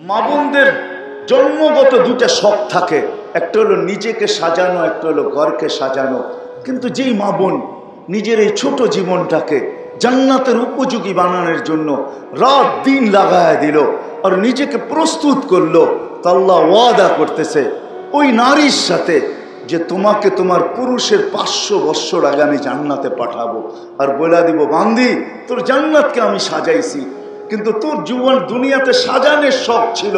মা বোনদের জন্মগত দুটা শখ থাকে, একটা হলো নিজেকে সাজানো, একটা হলো ঘরকে সাজানো। কিন্তু যেই মা বোন নিজের এই ছোট জীবনটাকে জান্নাতের উপযোগী বানানোর জন্য রাত দিন লাগায় দিল আর নিজেকে প্রস্তুত করলো, তা আল্লাহ ওয়াদা করতেছে ওই নারীর সাথে যে তোমাকে তোমার পুরুষের 500 বৎসর আগে আমি জান্নাতে পাঠাবো, আর বলে দিব বান্দি তোর জান্নাতকে আমি সাজাইছি, কিন্তু তোর জীবন দুনিয়াতে সাজানোর শখ ছিল,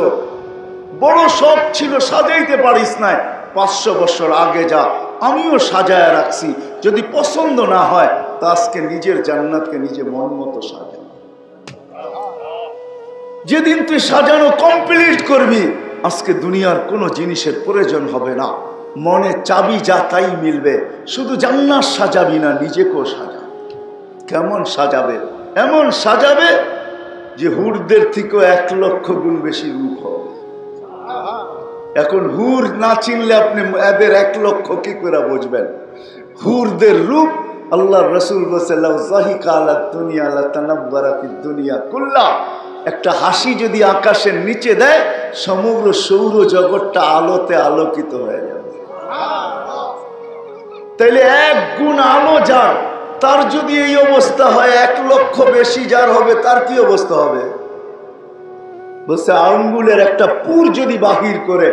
বড় শখ ছিল, সাজাইতে পারিস না, 500 বছর আগে যা, আমিও সাজায় রাখছি, যদি পছন্দ না হয় তা আজকে নিজের জান্নাতকে নিজে মন মতো সাজা। যেদিন তুই সাজানো কমপ্লিট করবি আজকে দুনিয়ার কোনো জিনিসের প্রয়োজন হবে না, মনে চাবি যা তাই মিলবে। শুধু জান্নাত সাজাবি না, নিজেকেও সাজা। কেমন সাজাবে? এমন সাজাবে যে হুরদের থেকেও 1 লক্ষ গুণ বেশি রূপ হবে। এখন হুর না চিনলে আপনি এদের 1 লক্ষ কি করে বুঝবেন? হুরদের রূপ আল্লাহ রসুল দুনিয়া, একটা হাসি যদি আকাশের নিচে দেয় সমগ্র সৌর জগৎটা আলোতে আলোকিত হয়ে যাবে। তাইলে 1 গুণ আলো যার, তার যদি এই অবস্থা হয়, 1 লক্ষ বেশি যার হবে তার কি অবস্থা হবে? বলছে আঙ্গুলের একটা পুর যদি বাহির করে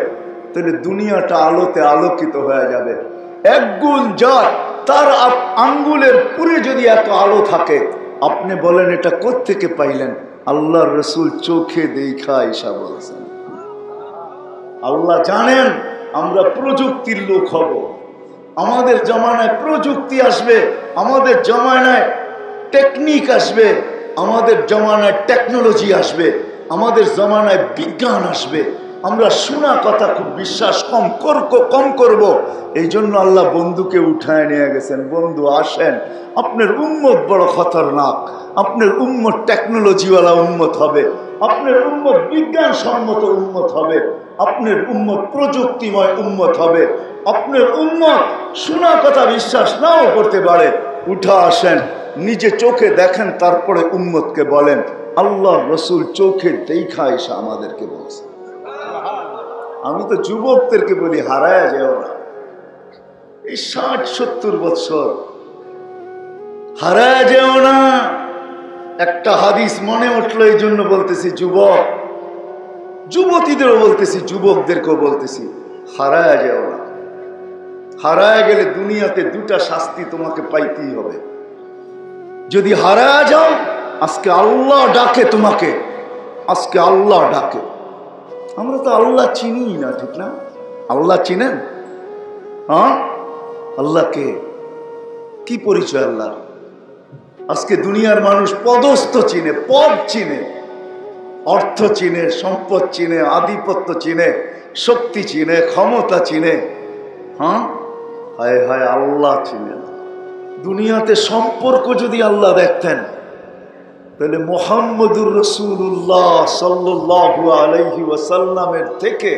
তাহলে দুনিয়াটা আলোতে আলোকিত হয়ে যাবে। 1 গুণ যার, তার আঙ্গুলের পুরে যদি এত আলো থাকে, আপনি বলেন এটা কোত্থেকে পাইলেন? আল্লাহর রসুল চোখে দেখা ঈশা বলছেন। আল্লাহ জানেন আমরা প্রযুক্তির লোক হব, আমাদের জমানায় প্রযুক্তি আসবে, আমাদের জমানায় টেকনিক আসবে, আমাদের জমানায় টেকনোলজি আসবে, আমাদের জমানায় বিজ্ঞান আসবে। আমরা শোনা কথা খুব বিশ্বাস কম করব। এই জন্য আল্লাহ বন্ধুকে উঠায় নিয়ে গেছেন, বন্ধু আসেন, আপনার উম্মত বড় খতরনাক, আপনার উম্মত টেকনোলজিওয়ালা উম্মত হবে, আপনার উম্মত বিজ্ঞান সম্মত উম্মত হবে, আপনার উম্মত প্রযুক্তিময় উম্মত হবে, আপনার উম্মত শোনা কথা বিশ্বাস নাও করতে পারে। উঠা আসেন, নিজে চোখে দেখেন, তারপরে উম্মতকে বলেন। আল্লাহ রসুল চোখে দেখা এসে আমাদেরকে বলছে। আমি তো যুবকদেরকে বলি হারায় যেও না, এই 60-70 বছর হারায় যেও না। একটা হাদিস মনে উঠলো এই জন্য বলতেছি, যুবক যুবতীদেরও বলতেছি, যুবকদেরকেও বলতেছি, হারায় যেও না। হারায় গেলে দুনিয়াতে 2টা শাস্তি তোমাকে পাইতেই হবে। যদি হারায় যাও, আজকে আল্লাহ ডাকে তোমাকে, আজকে আল্লাহ ডাকে। আমরা তো আল্লাহ চিনি না, ঠিক না? আল্লাহ চিনেন? হ্যাঁ, আল্লাহকে কি পরিচয় আল্লাহ? আজকে দুনিয়ার মানুষ পদস্থ চিনে, পদ চিনে, অর্থ চিনে, সম্পদ চিনে, আধিপত্য চিনে, শক্তি চিনে, ক্ষমতা চিনে। হ্যাঁ, হায় হায়, আল্লাহ চিনে না। দুনিয়াতে সম্পর্ক যদি আল্লাহ দেখতেন তাহলে মুহাম্মদুর রাসূলুল্লাহ সাল্লাল্লাহু আলাইহি ওয়াসাল্লামের থেকে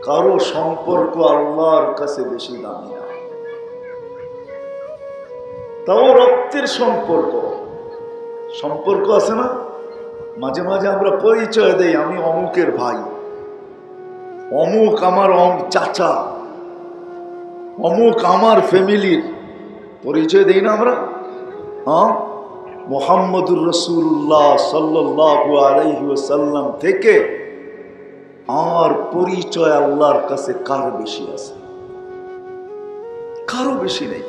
কারো সম্পর্ক আল্লাহর কাছে বেশি দামি না। তাও রক্তের সম্পর্ক, সম্পর্ক আছে না? মাঝে মাঝে আমরা পরিচয় দেই, আমি অমুকের ভাই, অমুক আমার চাচা, অমুক আমার ফ্যামিলির, পরিচয় দেই না আমরা? হ্যাঁ, মুহাম্মদুর রাসূলুল্লাহ সাল্লাল্লাহু আলাইহি ওয়াসাল্লাম থেকে আর পরিচয় আল্লাহর কাছে কার বেশি আছে? কারো বেশি নেই।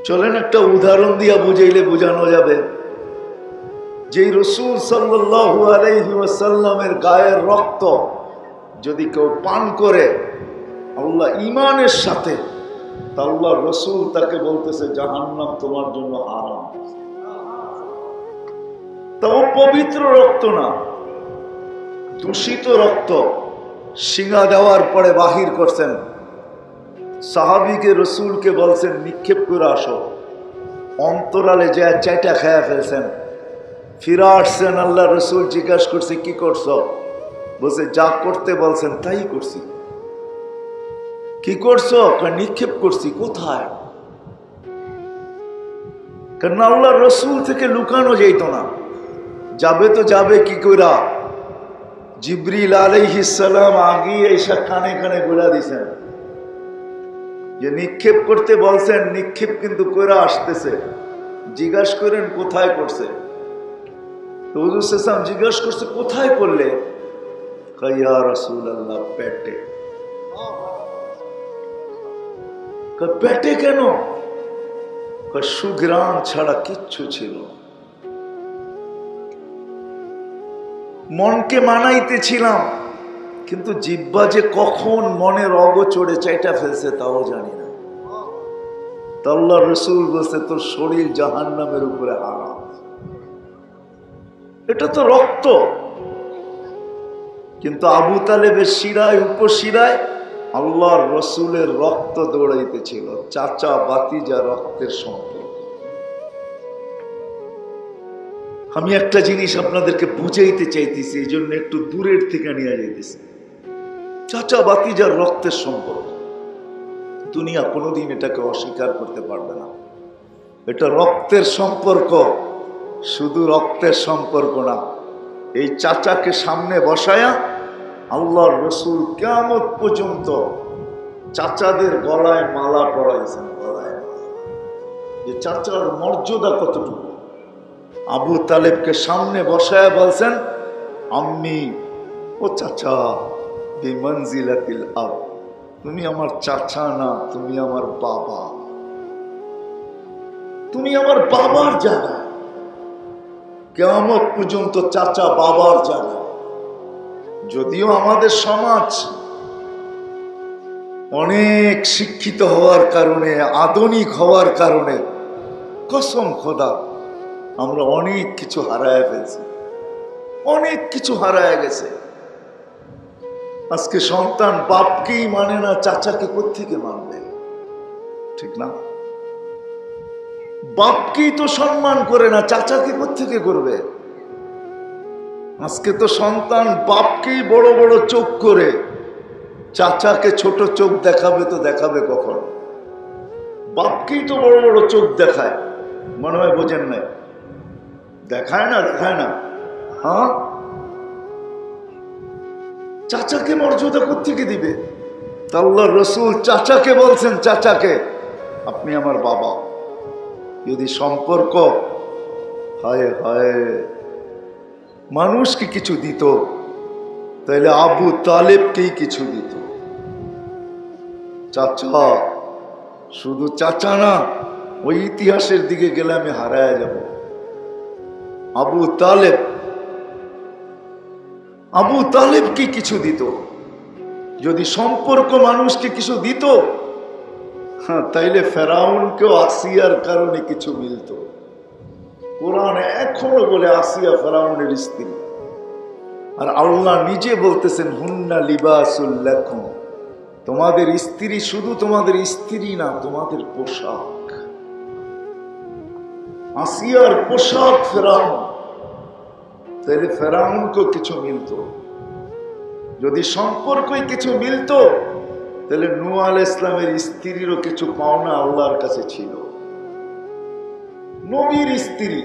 চলেন একটা উদাহরণ দিয়া বুঝাইলে বোঝানো যাবে। যে রাসূল সাল্লাল্লাহু আলাইহি ওয়াসাল্লামের গায়ের রক্ত যদি কেউ পান করে আল্লাহ ঈমানের সাথে, আল্লাহ রসুল তাকে বলতেছে জাহান্নাম তোমার জন্য হারাম। তাও পবিত্র রক্ত না, দূষিত রক্ত। শিঙা দেওয়ার পরে বাহির করছেন, সাহাবীকে রসুলকে বলছেন নিক্ষেপ করে আসো, অন্তরালে যে চাইটা খেয়ে ফেলছেন। ফিরে আসছেন, আল্লাহ রসুল জিজ্ঞাসা করছে কি করছো? বলছে যা করতে বলছেন তাই করছি। কি করছো? নিক্ষেপ করছি। কোথায়? কারণ আল্লাহ রসুল থেকে লুকানো যেত না। যাবে তো যাবে কি কইরা? জিবরিল আলাইহিস সালাম আগে এসে কানে কানে বলে দিয়েছেন যে নিক্ষেপ করতে বলছেন, নিক্ষেপ কিন্তু কইরা আসতেছে, জিজ্ঞাসা করেন কোথায় করছে। তো হুজুর সাল্লাল্লাহু জিজ্ঞাসা করছে কোথায় করলে? ইয়া রাসূলুল্লাহ পেটে। পেটে কেন? সুঘ্রাণ ছাড়া কিচ্ছু ছিল। মনকে মানাইতেছিলাম, কিন্তু জিহ্বা যে কখন মনের অগোচরে চাইটা ফেলছে তাও জানি না। আল্লাহর রাসূল বলছে তোর শরীর জাহান্নামের উপরে হারাম। এটা তো রক্ত, কিন্তু আবু তালেবের শিরায় উপশিরায় আল্লাহর রসুলের রক্ত দৌড়াইতেছিল। চাচা বাতিজা রক্তের সম্পর্ক। আমি একটা জিনিস আপনাদেরকে বুঝাইতে চাইতেছি, এই জন্য একটু দূরের থেকে নিয়ে যাইতেছি। চাচা বাতিজার রক্তের সম্পর্ক, দুনিয়া কোনোদিন এটাকে অস্বীকার করতে পারবে না। এটা রক্তের সম্পর্ক, শুধু রক্তের সম্পর্ক না। এই চাচাকে সামনে বসায়া আল্লাহর রসুল কিয়ামত পর্যন্ত চাচাদের গলায় মালা পরাইছেন। গলায় যে চাচার মর্যাদা কতটুকু। আবু তালেবকে সামনে বসায়া বলছেন আম্মি, ও চাচা বিমনজিলাতিল আব, তুমি আমার চাচা না, তুমি আমার বাবা, তুমি আমার বাবার জায়গা। কিয়ামত পর্যন্ত চাচা বাবার জায়গা। যদিও আমাদের সমাজ অনেক শিক্ষিত হওয়ার কারণে, আধুনিক হওয়ার কারণে, কসম খোদা আমরা অনেক কিছু হারায় ফেলছি, অনেক কিছু হারায় গেছে। আজকে সন্তান বাপকেই মানে না, চাচাকে কোত্থেকে মানবে? ঠিক না? বাপকেই তো সম্মান করে না, চাচাকে কোত্থেকে করবে? আজকে তো সন্তান বাপকেই বড় বড় চোখ করে, চাচাকে ছোট চোখ দেখাবে তো দেখাবে কখন? বাপকেই তো বড় বড় চোখ দেখায়, মনে হয় বোঝেন না? দেখায় না, দেখায় না। হ্যাঁ, চাচাকে মর্যাদা কোত্থেকে দিবে? আল্লাহর রাসূল চাচাকে বলছেন, চাচাকে আপনি আমার বাবা। যদি সম্পর্ক হায় হায় মানুষকে কিছু দিত, তাহলে আবু তালেবকেই কিছু দিত। চাচা, শুধু চাচা না, ওই ইতিহাসের দিকে গেলে আমি হারায় যাব। আবু তালেবকে কিছু দিত। যদি সম্পর্ক মানুষকে কিছু দিত, তাইলে ফেরাউনকেও আসিয়ার কারণে কিছু মিলত। কোরআনে এখনো বলে আসিয়া ফেরাউনের স্ত্রী, আর আল্লাহ নিজে বলতেছেন হুন্না লিবাসুল লাকুম, তোমাদের স্ত্রী শুধু তোমাদের স্ত্রী না, তোমাদের পোশাক। আসিয়ার পোশাক ফেরাউন, তাহলে ফেরাউনকেও কিছু মিলত। যদি সম্পর্কই কিছু মিলত, তাহলে নূহ আলাইহিস সালামের স্ত্রীরও কিছু পাওনা আল্লাহর কাছে ছিল। নবীর স্ত্রী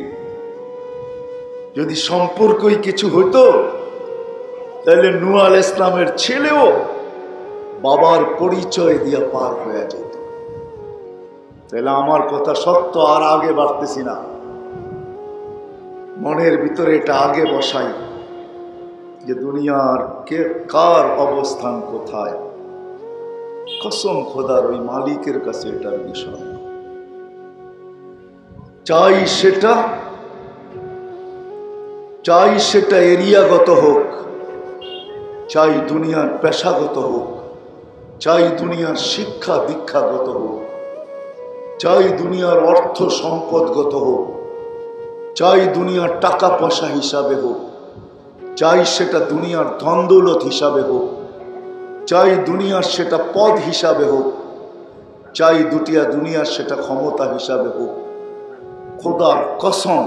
যদি সম্পর্কই কিছু হতো, তাহলে নূহ আলাইহিস সালামের ছেলেও বাবার পরিচয় দিয়ে পার হয়ে যেত। তাহলে আমার কথা সত্য, আর আগে বাড়তেছি না, মনের ভিতরে এটা আগে বসাই যে দুনিয়ার কে কার অবস্থান কোথায়। কসম খোদার ওই মালিকের কাছে এটার বিষয়। চাই সেটা এরিয়াগত হোক, চাই দুনিয়ার পেশাগত হোক, চাই দুনিয়ার শিক্ষা দীক্ষাগত হোক, চাই দুনিয়ার অর্থ সম্পদগত হোক, চাই দুনিয়ার টাকা পয়সা হিসাবে হোক, চাই সেটা দুনিয়ার ধন দৌলত হিসাবে হোক, চাই দুনিয়ার সেটা পদ হিসাবে হোক, চাই দুনিয়ার সেটা ক্ষমতা হিসাবে হোক, খোদার কসম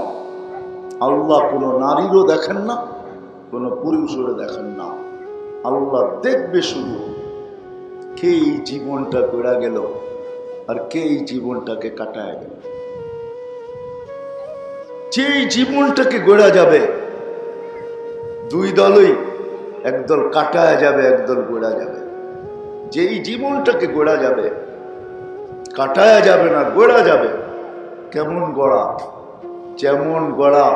আল্লাহ কোনো নারীরও দেখেন না, কোনো পুরুষেরও দেখেন না। আল্লাহ দেখবে শুধু কে এই জীবনটা গড়া গেল আর কে এই জীবনটাকে কাটায় গেল। যে জীবনটাকে গড়া যাবে দুই দলই, একদল কাটায় যাবে, একদল গোড়া যাবে। যেই জীবনটাকে গোড়া যাবে, কাটায় যাবে না, গোড়া যাবে। কেমন গড়া? যেমন গড়া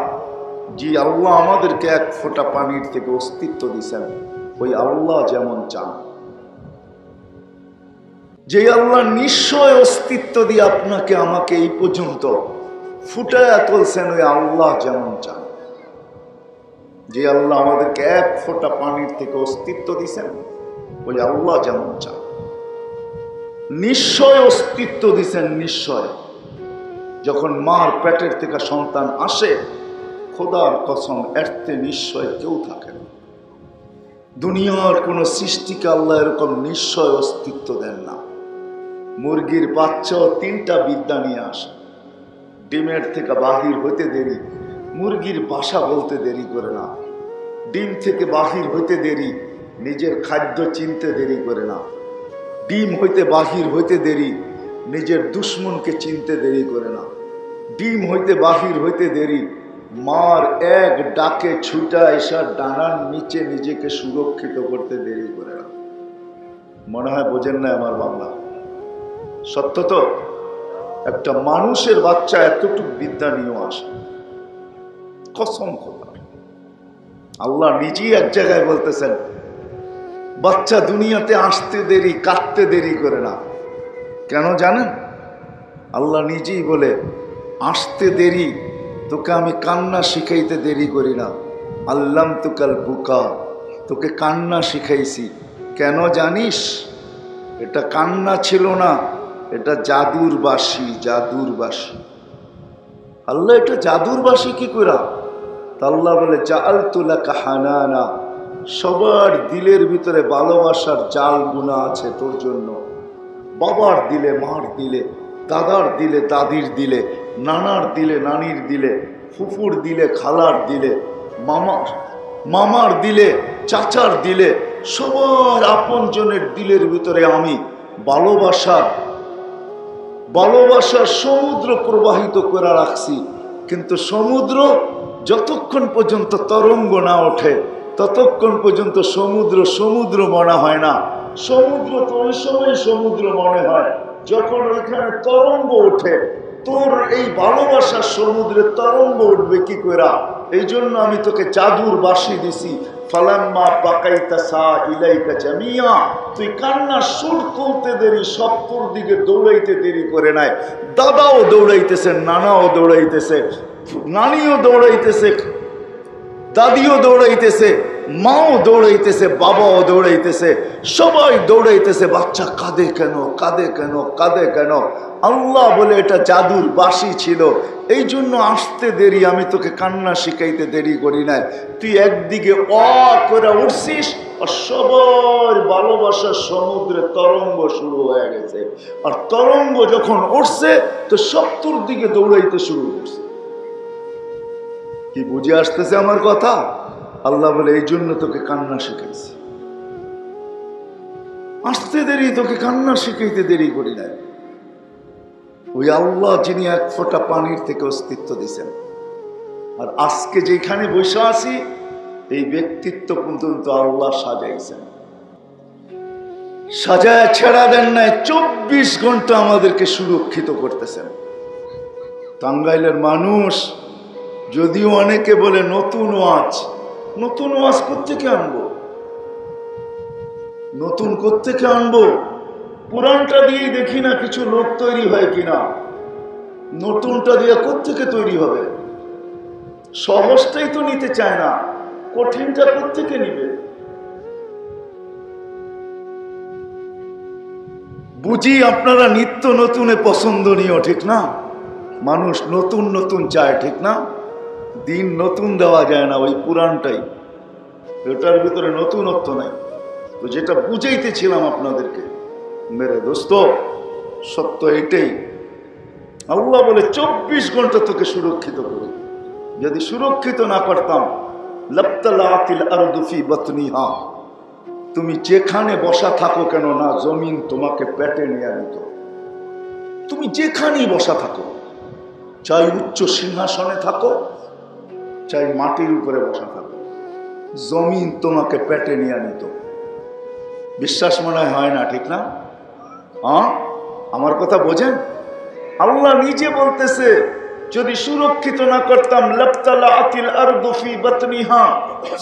যে আল্লাহ আমাদেরকে এক ফোঁটা পানির থেকে অস্তিত্ব দিয়েছেন, ওই আল্লাহ যেমন চান, যে আল্লাহ নিশ্চয় অস্তিত্ব দিয়ে আপনাকে আমাকে এই পর্যন্ত ফুটায়া তুলছেন, ওই আল্লাহ যেমন চান। যে আল্লাহ আমাদেরকে এক ফোঁটা পানির থেকে অস্তিত্ব দিয়েছেন, ওই আল্লাহ যেমন চান, নিশ্চয় অস্তিত্ব দিছেন। নিশ্চয় যখন মার পেটের থেকে সন্তান আসে, খোদার কসম এরতে নিশ্চয় কেউ থাকে না। দুনিয়ার কোন সৃষ্টিকে আল্লাহ এরকম নিশ্চয় অস্তিত্ব দেন না। মুরগির বাচ্চাও তিনটা বিদ্যা নিয়ে আসে। ডিমের থেকে বাহির হইতে দেরি, মুরগির বাসা বলতে দেরি করে না। ডিম থেকে বাহির হইতে দেরি, নিজের খাদ্য চিনতে দেরি করে না। ডিম হইতে বাহির হইতে দেরি, নিজের দুশ্মনকে চিনতে দেরি করে না। ডিম হইতে বাহির হইতে দেরি, মার এক ডাকে ছুটা এসা ডানার নিচে নিজেকে সুরক্ষিত করতে দেরি করে না। মনে হয় বোঝেন না আমার বাংলা? সত্য তো। একটা মানুষের বাচ্চা এতটুকু বিদ্যা নিয়েও আসে, কসম খোদা। আল্লাহ নিজেই এক জায়গায় বলতেছেন, বাচ্চা দুনিয়াতে আসতে দেরি, কাঁদতে দেরি করে না। কেন জানেন? আল্লাহ নিজেই বলে, আসতে দেরি, তোকে আমি কান্না শিখাইতে দেরি করি না। আল্লাম তুকাল বুকা, তোকে কান্না শিখাইছি। কেন জানিস? এটা কান্না ছিল না, এটা জাদুর বাঁশি, জাদুর বাঁশি। আল্লাহ এটা জাদুর বাঁশি কি করা? আল্লাহ বলে, জাআলতু লাকা হানানা, সবার দিলের ভিতরে ভালোবাসার জাল বুনা আছে তোর জন্য। বাবার দিলে, মার দিলে, দাদার দিলে, দাদির দিলে, নানার দিলে, নানির দিলে, ফুফুর দিলে, খালার দিলে, মামার দিলে, চাচার দিলে, সবার আপনজনের দিলের ভিতরে আমি ভালোবাসার সমুদ্র প্রবাহিত করে রাখছি। কিন্তু সমুদ্র যতক্ষণ পর্যন্ত তরঙ্গ না ওঠে, ততক্ষণ পর্যন্ত সমুদ্র মনে হয় না। সমুদ্র তো ওই সময় সমুদ্র মনে হয় যখন ওইখানে তরঙ্গ ওঠে। তোর এই ভালোবাসার সমুদ্রে তরঙ্গ উঠবে কি করে? এই জন্য আমি তোকে জাদুর বাঁশি দিছি। ফালাম্মা বাকাইতাসা ইলাইকা জামিয়া, তুই কান্নার সুর তুলতে দেরি, সপ্তর দিকে দৌড়াইতে দেরি করে নাই। দাদাও দৌড়াইতেছে, নানাও দৌড়াইতেছে, নানিও দৌড়াইতেছে, দাদিও দৌড়াইতেছে, মাও দৌড়াইতেছে, বাবাও দৌড়াইতেছে, সবাই দৌড়াইতেছে। বাচ্চা কাঁদে কেন, কাঁদে কেন, কাঁদে কেন? আল্লাহ বলে, এটা জাদুর বাঁশি ছিল, এই জন্য আসতে দেরি, আমি তোকে কান্না শিখাইতে দেরি করি নাই। তুই একদিকে করে উঠছিস, আর সবার ভালোবাসার সমুদ্রে তরঙ্গ শুরু হয়ে গেছে। আর তরঙ্গ যখন উঠছে, তো সপ্তর দিকে দৌড়াইতে শুরু করছে। কি বুঝে আসতেছে আমার কথা? আল্লাহ বলে, এই জন্য তোকে কান্না শিখাইছি। আসতে দেরি, তোকে কান্না শিখাইতে দেরি করি নাই। ওই আল্লাহ যিনি এক ফোঁটা পানির থেকে অস্তিত্ব দিয়েছেন। আর আজকে যেখানে বসে আছি, এই ব্যক্তিত্ব পর্যন্ত আল্লাহ সাজাইছেন। সাজায় ছেড়া দেন নাই, 24 ঘন্টা আমাদেরকে সুরক্ষিত করতেছেন। টাঙ্গাইলের মানুষ, যদিও অনেকে বলে নতুন ওয়াজ কোত্থেকে আনবো? নতুন কোত্থেকে আনবো? পুরানটা দিয়ে দেখি না কিছু লোক তৈরি হয় কিনা। নতুনটা দিয়ে কোত্থেকে তৈরি হবে? সহজটাই তো নিতে চায় না, কঠিনটা কোত্থেকে নিবে? বুঝি আপনারা নিত্য নতুনে পছন্দনীয়, ঠিক না? মানুষ নতুন নতুন চায়, ঠিক না? দিন নতুন দেওয়া যায় না, ওই পুরানটাই। এটার ভিতরে নতুনত্ব নাই। তো যেটা বুঝাইতেছিলাম আপনাদেরকে, মেরে দোস্ত, সত্য এটাই। আল্লাহ বলে, 24 ঘন্টা তোকে সুরক্ষিত করি। যদি সুরক্ষিত না করতাম, লাবতালাতিল আরদু ফি বাতনিহা, তুমি যেখানে বসা থাকো কেন না, জমিন তোমাকে পেটে নিয়ে নিত। তুমি যেখানেই বসা থাকো, চাই উচ্চ সিংহাসনে থাকো, চাই মাটির উপরে বসা থাকো, জমিন তোমাকে পেটে নিয়ে নিত। বিশ্বাস মনে হয় না, ঠিক না? হ্যাঁ, আমার কথা বোঝেন? আল্লাহ নিজে বলতেছে, যদি সুরক্ষিত না করতাম লাবতালাআতিল আরদু ফি বাতনিহা,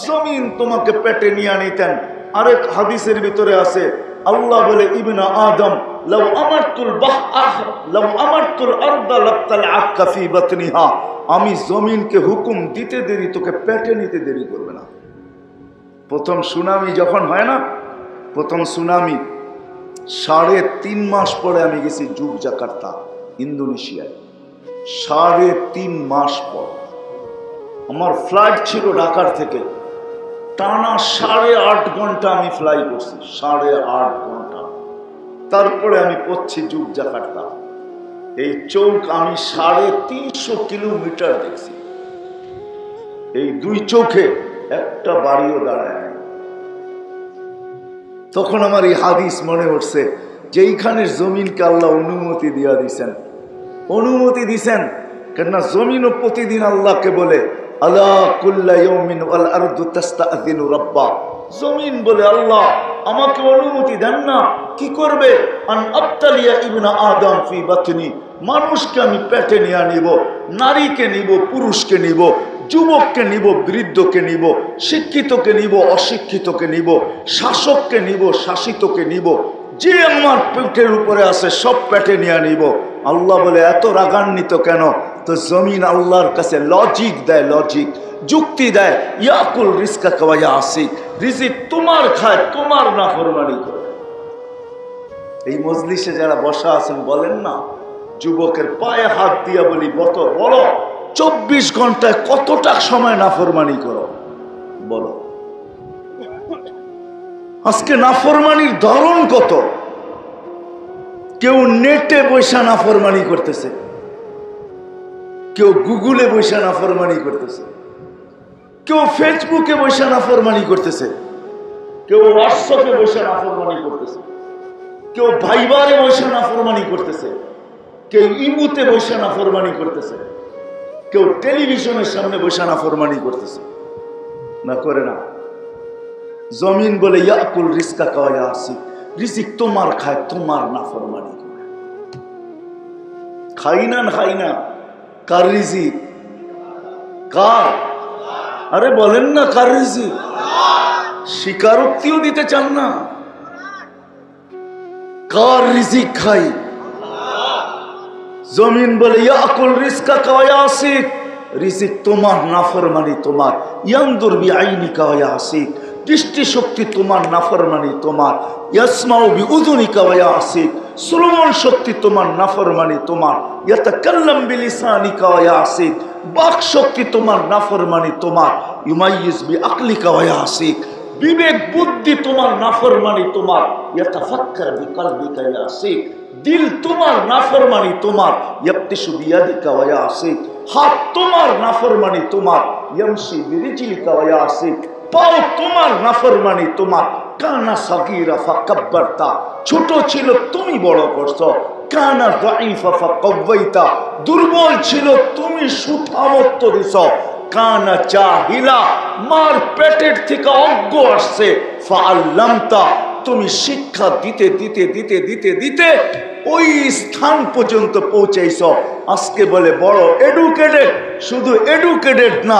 জমিন তোমাকে পেটে নিয়ে নিতেন। আরেক হাদিসের ভিতরে আছে, আল্লাহ বলে ইবনা আদম লাউ আমারতুল আরদা লাবতালাআতকা ফি বাতনিহা, আমি জমিনকে হুকুম দিতে দেরি তোকে পেটে নিতে দেরি করবে না। প্রথম সুনামি যখন হয় না, প্রথম সুনামি 3.5 মাস পরে আমি গেছি যুগজাকার্তা, ইন্দোনেশিয়ায়। 3.5 মাস পর আমার ফ্লাইট ছিল ঢাকার থেকে, টানা 8.5 ঘন্টা আমি ফ্লাই করছি, 8.5 ঘন্টা। তারপরে আমি পড়ছি যুগজাকার্তা। এই চৌক আমি 350 কিলোমিটার দেখছি। এই 2 চোখে একটা বাড়িও দাঁড়ায় নাই। তখন আমার এই হাদিস মনে উঠছে যে এইখানের জমিনকে আল্লাহ অনুমতি দিয়া দিছেন, অনুমতি দিছেন। কেননা জমিনও প্রতিদিন আল্লাহকে বলে আলা কুল্লা ইয়াউমিন ওয়াল আরদু তাস্তাযিনু রাব্বা। জমিন বলে আল্লাহ আমাকে অনুমতি দেন না, কি করবে? আন আবতালিয়া ইবনা আদম ফি বাতনি, মানুষকে আমি পেটে নিয়ে নিব, নারীকে নিব, পুরুষকে নিব, যুবককে নিব, বৃদ্ধকে নিব, শিক্ষিতকে নিব, অশিক্ষিতকে নিব, শাসককে নিব, শাসিতকে নিব, যে আমার পেটের উপরে আছে সব পেটে নিয়ে নিব। আল্লাহ বলে এত রাগান্বিত কেন? তো জমিন আল্লাহর কাছে লজিক দেয়, লজিক যুক্তি দেয়, ইয়াকুল রিজকা ওয়া ইয়াসি, রিজিক তোমার খায়, তোমার নাফরমানি করে। এই মজলিসে যারা বসা আছেন বলেন না, যুবকের পায়ে হাত দিয়া বলি, বলো 24 ঘন্টায় কতটা সময় নাফরমানি করো? বলো। আজকে নাফরমানির ধরন কত? কেউ নেটে বৈশা নাফরমানি করতেছে, কেউ গুগলে বৈশা নাফরমানি করতেছে, কেউ ফেসবুকে বৈশা নাফরমানি করতেছে, কেউ হোয়াটসঅ্যাপে বৈশা নাফরমানি করতেছে, কেউ ভাইবারে বৈশা নাফরমানি করতেছে, কেউ ইমুতে বৈশা নাফরমানি করতেছে, কেউ টেলিভিশনের সামনে বৈশা নাফরমানি করতেছে। না করে না? জমিন বলে ইয়াকুল রিজকা ওয়া ইয়াসি, রিজিক তোমার খায়, তোমার নাফরমানি করে। খাই না, কার রিজিক? কার? আরে বলেন না, কার রিজিক? স্বীকারোক্তিও দিতে চান না। কার রিজিক খাই? জমিন বলে ইয়াকুল রিজকা ওয়া ইয়াসি, রিজিক তোমার, নাফরমানি তোমার। ইয়ানদুর বিআইনিকা ওয়া ইয়াসি, দৃষ্টি শক্তি তোমার, নাফরমানি তোমার। ইয়াসমাউ বিউযুনিকা ওয়া ইয়াসি, শ্রবণ শক্তি তোমার, নাফরমানি তোমার। ইয়াতাকাল্লাম বিলিসানিকা ওয়া ইয়াসি, বাক শক্তি তোমার, নাফরমানি তোমার। ইউমাইয়িজ বিআকলিকা ওয়া ইয়াসি, বিবেক বুদ্ধি তোমার, নাফরমানি তোমার। ইয়াতাফাক্কার বিকলবিকা ওয়া ইয়াসি, দিল তোমার, নাফরমানি তোমার। ইয়াবতিশু বিয়াদিকা ওয়া ইয়াসি, হাত তোমার, নাফরমানি তোমার। ইয়ামশি বিরিজলিকা ওয়া ইয়াসি, পাও তোমার, নাফরমানি তোমার। কানা সাগীরা ফাকাব্বারতা, ছোট ছিল তুমি বড় করছো। কানা দাঈফা ফাকাওয়াইতা, দুর্বল ছিল তুমি সুঠামত্ব দিছো। কানা জাহিলা, মার পেটের থেকে অজ্ঞ আসছে। ফাআল্লামতা, তুমি শিক্ষা দিতে দিতে দিতে দিতে দিতে ওই স্থান পর্যন্ত পৌঁছাইছো। আজকে বলে বড় এডুকেটেড, শুধু এডুকেটেড না,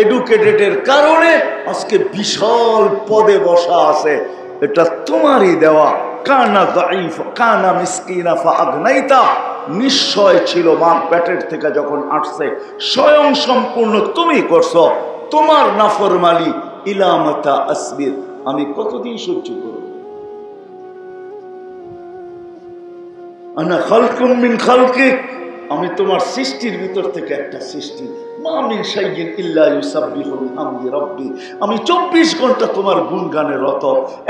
এডুকেটেডের কারণে আজকে বিশাল পদে বসা আছে। এটা তোমারই দেওয়া। কানা দাঈফ কানা মিসকিনা ফাআগনাইতা, নিশ্চয় ছিল মার পেটের থেকে যখন আসছে স্বয়ং সম্পূর্ণ তুমি করছো। তোমার নাফরমানি ইলামাতা আসবির, আমি কতদিন সহ্য করব? আনা খালকুম মিন খালকিক, আমি তোমার সৃষ্টির ভিতর থেকে একটা সৃষ্টি। মা মিন শাইইন ইল্লা ইউসাব্বিহু বিহামদি রাব্বি, আমি 24 ঘন্টা তোমার গুণগানে রত।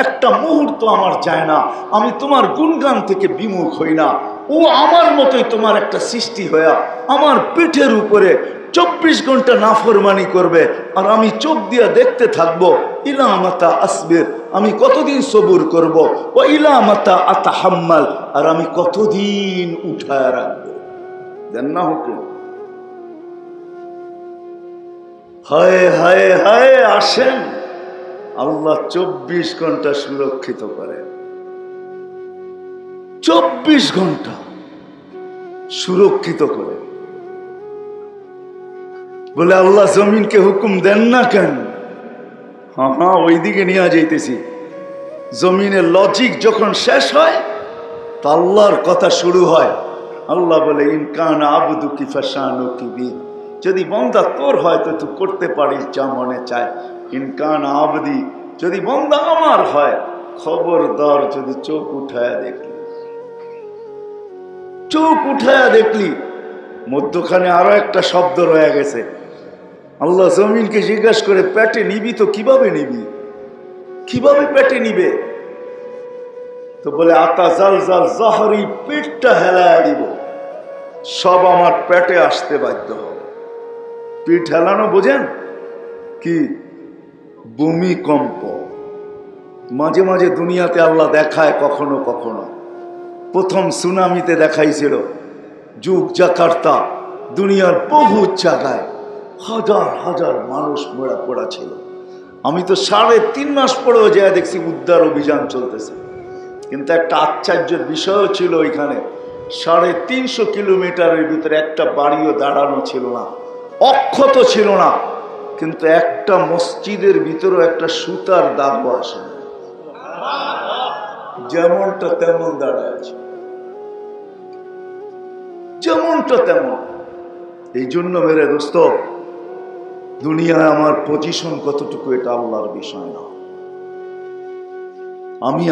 একটা মুহূর্ত আমার যায় না আমি তোমার গুণগান থেকে বিমুখ হই না। ও আমার মতোই তোমার একটা সৃষ্টি হইয়া আমার পিঠের উপরে 24 ঘন্টা নাফরমানি করবে, আর আমি চোখ দিয়া দেখতে থাকবো। ইলামাতা আসবির, আমি কতদিন সবুর করব। ও ইলামাতা আতাহাম্মাল, আর আমি কতদিন উঠায় রাখবো। দেন না হুকুম? হায় হায় হায়, আসেন আল্লাহ 24 ঘন্টা সুরক্ষিত করে। 24 ঘন্টা সুরক্ষিত করে। বলে আল্লাহ জমিনকে হুকুম দেন না কেন? হ্যাঁ, ওইদিকে নিয়ে যাইতেছি। জমিনের লজিক যখন শেষ হয় তা আল্লাহর কথা শুরু হয়। আল্লাহ বলে ইনকান আবদু কি ফাসানু কি বি, যদি বন্দা তোর হয় তো তুই করতে পারিস যা মনে চায়। ইনকান আবদি, যদি বন্দা আমার হয়, খবরদার যদি চোখ উঠায়া দেখলি, চোখ উঠায়া দেখলি, মধ্যখানে আরো একটা শব্দ রয়ে গেছে। আল্লাহ জমিনকে জিজ্ঞাসা করে পেটে নিবি তো কিভাবে নিবি, কিভাবে পেটে নিবে? তো বলে আতা জাল জাল জাহরি, পেটটা হেলায়া দিব, সব আমার পেটে আসতে বাধ্য হবে। পিঠ হেলানো বোঝেন কি? ভূমিকম্প। মাঝে মাঝে দুনিয়াতে আল্লাহ দেখায় কখনো কখনো। প্রথম সুনামিতে দেখাইছিল যুগ জাকার্তা, দুনিয়ার বহু জায়গায় হাজার হাজার মানুষ মরা পড়া ছিল। আমি তো 3.5 মাস পরেও যা দেখছি উদ্ধার অভিযান চলতেছে। কিন্তু একটা আশ্চর্যের বিষয়ও ছিল, ওইখানে 350 কিলোমিটারের ভিতরে একটা বাড়িও দাঁড়ানো ছিল না, অক্ষত ছিল না। কিন্তু একটা মসজিদের ভিতরেও একটা সুতার দাগও আসে না, যেমনটা তেমন দাঁড়ায় আছে, যেমনটা তেমন। এই জন্য মেরে দোস্ত, দুনিয়ায় আমার পজিশন কতটুকু এটা আল্লাহর বিষয় না। আমি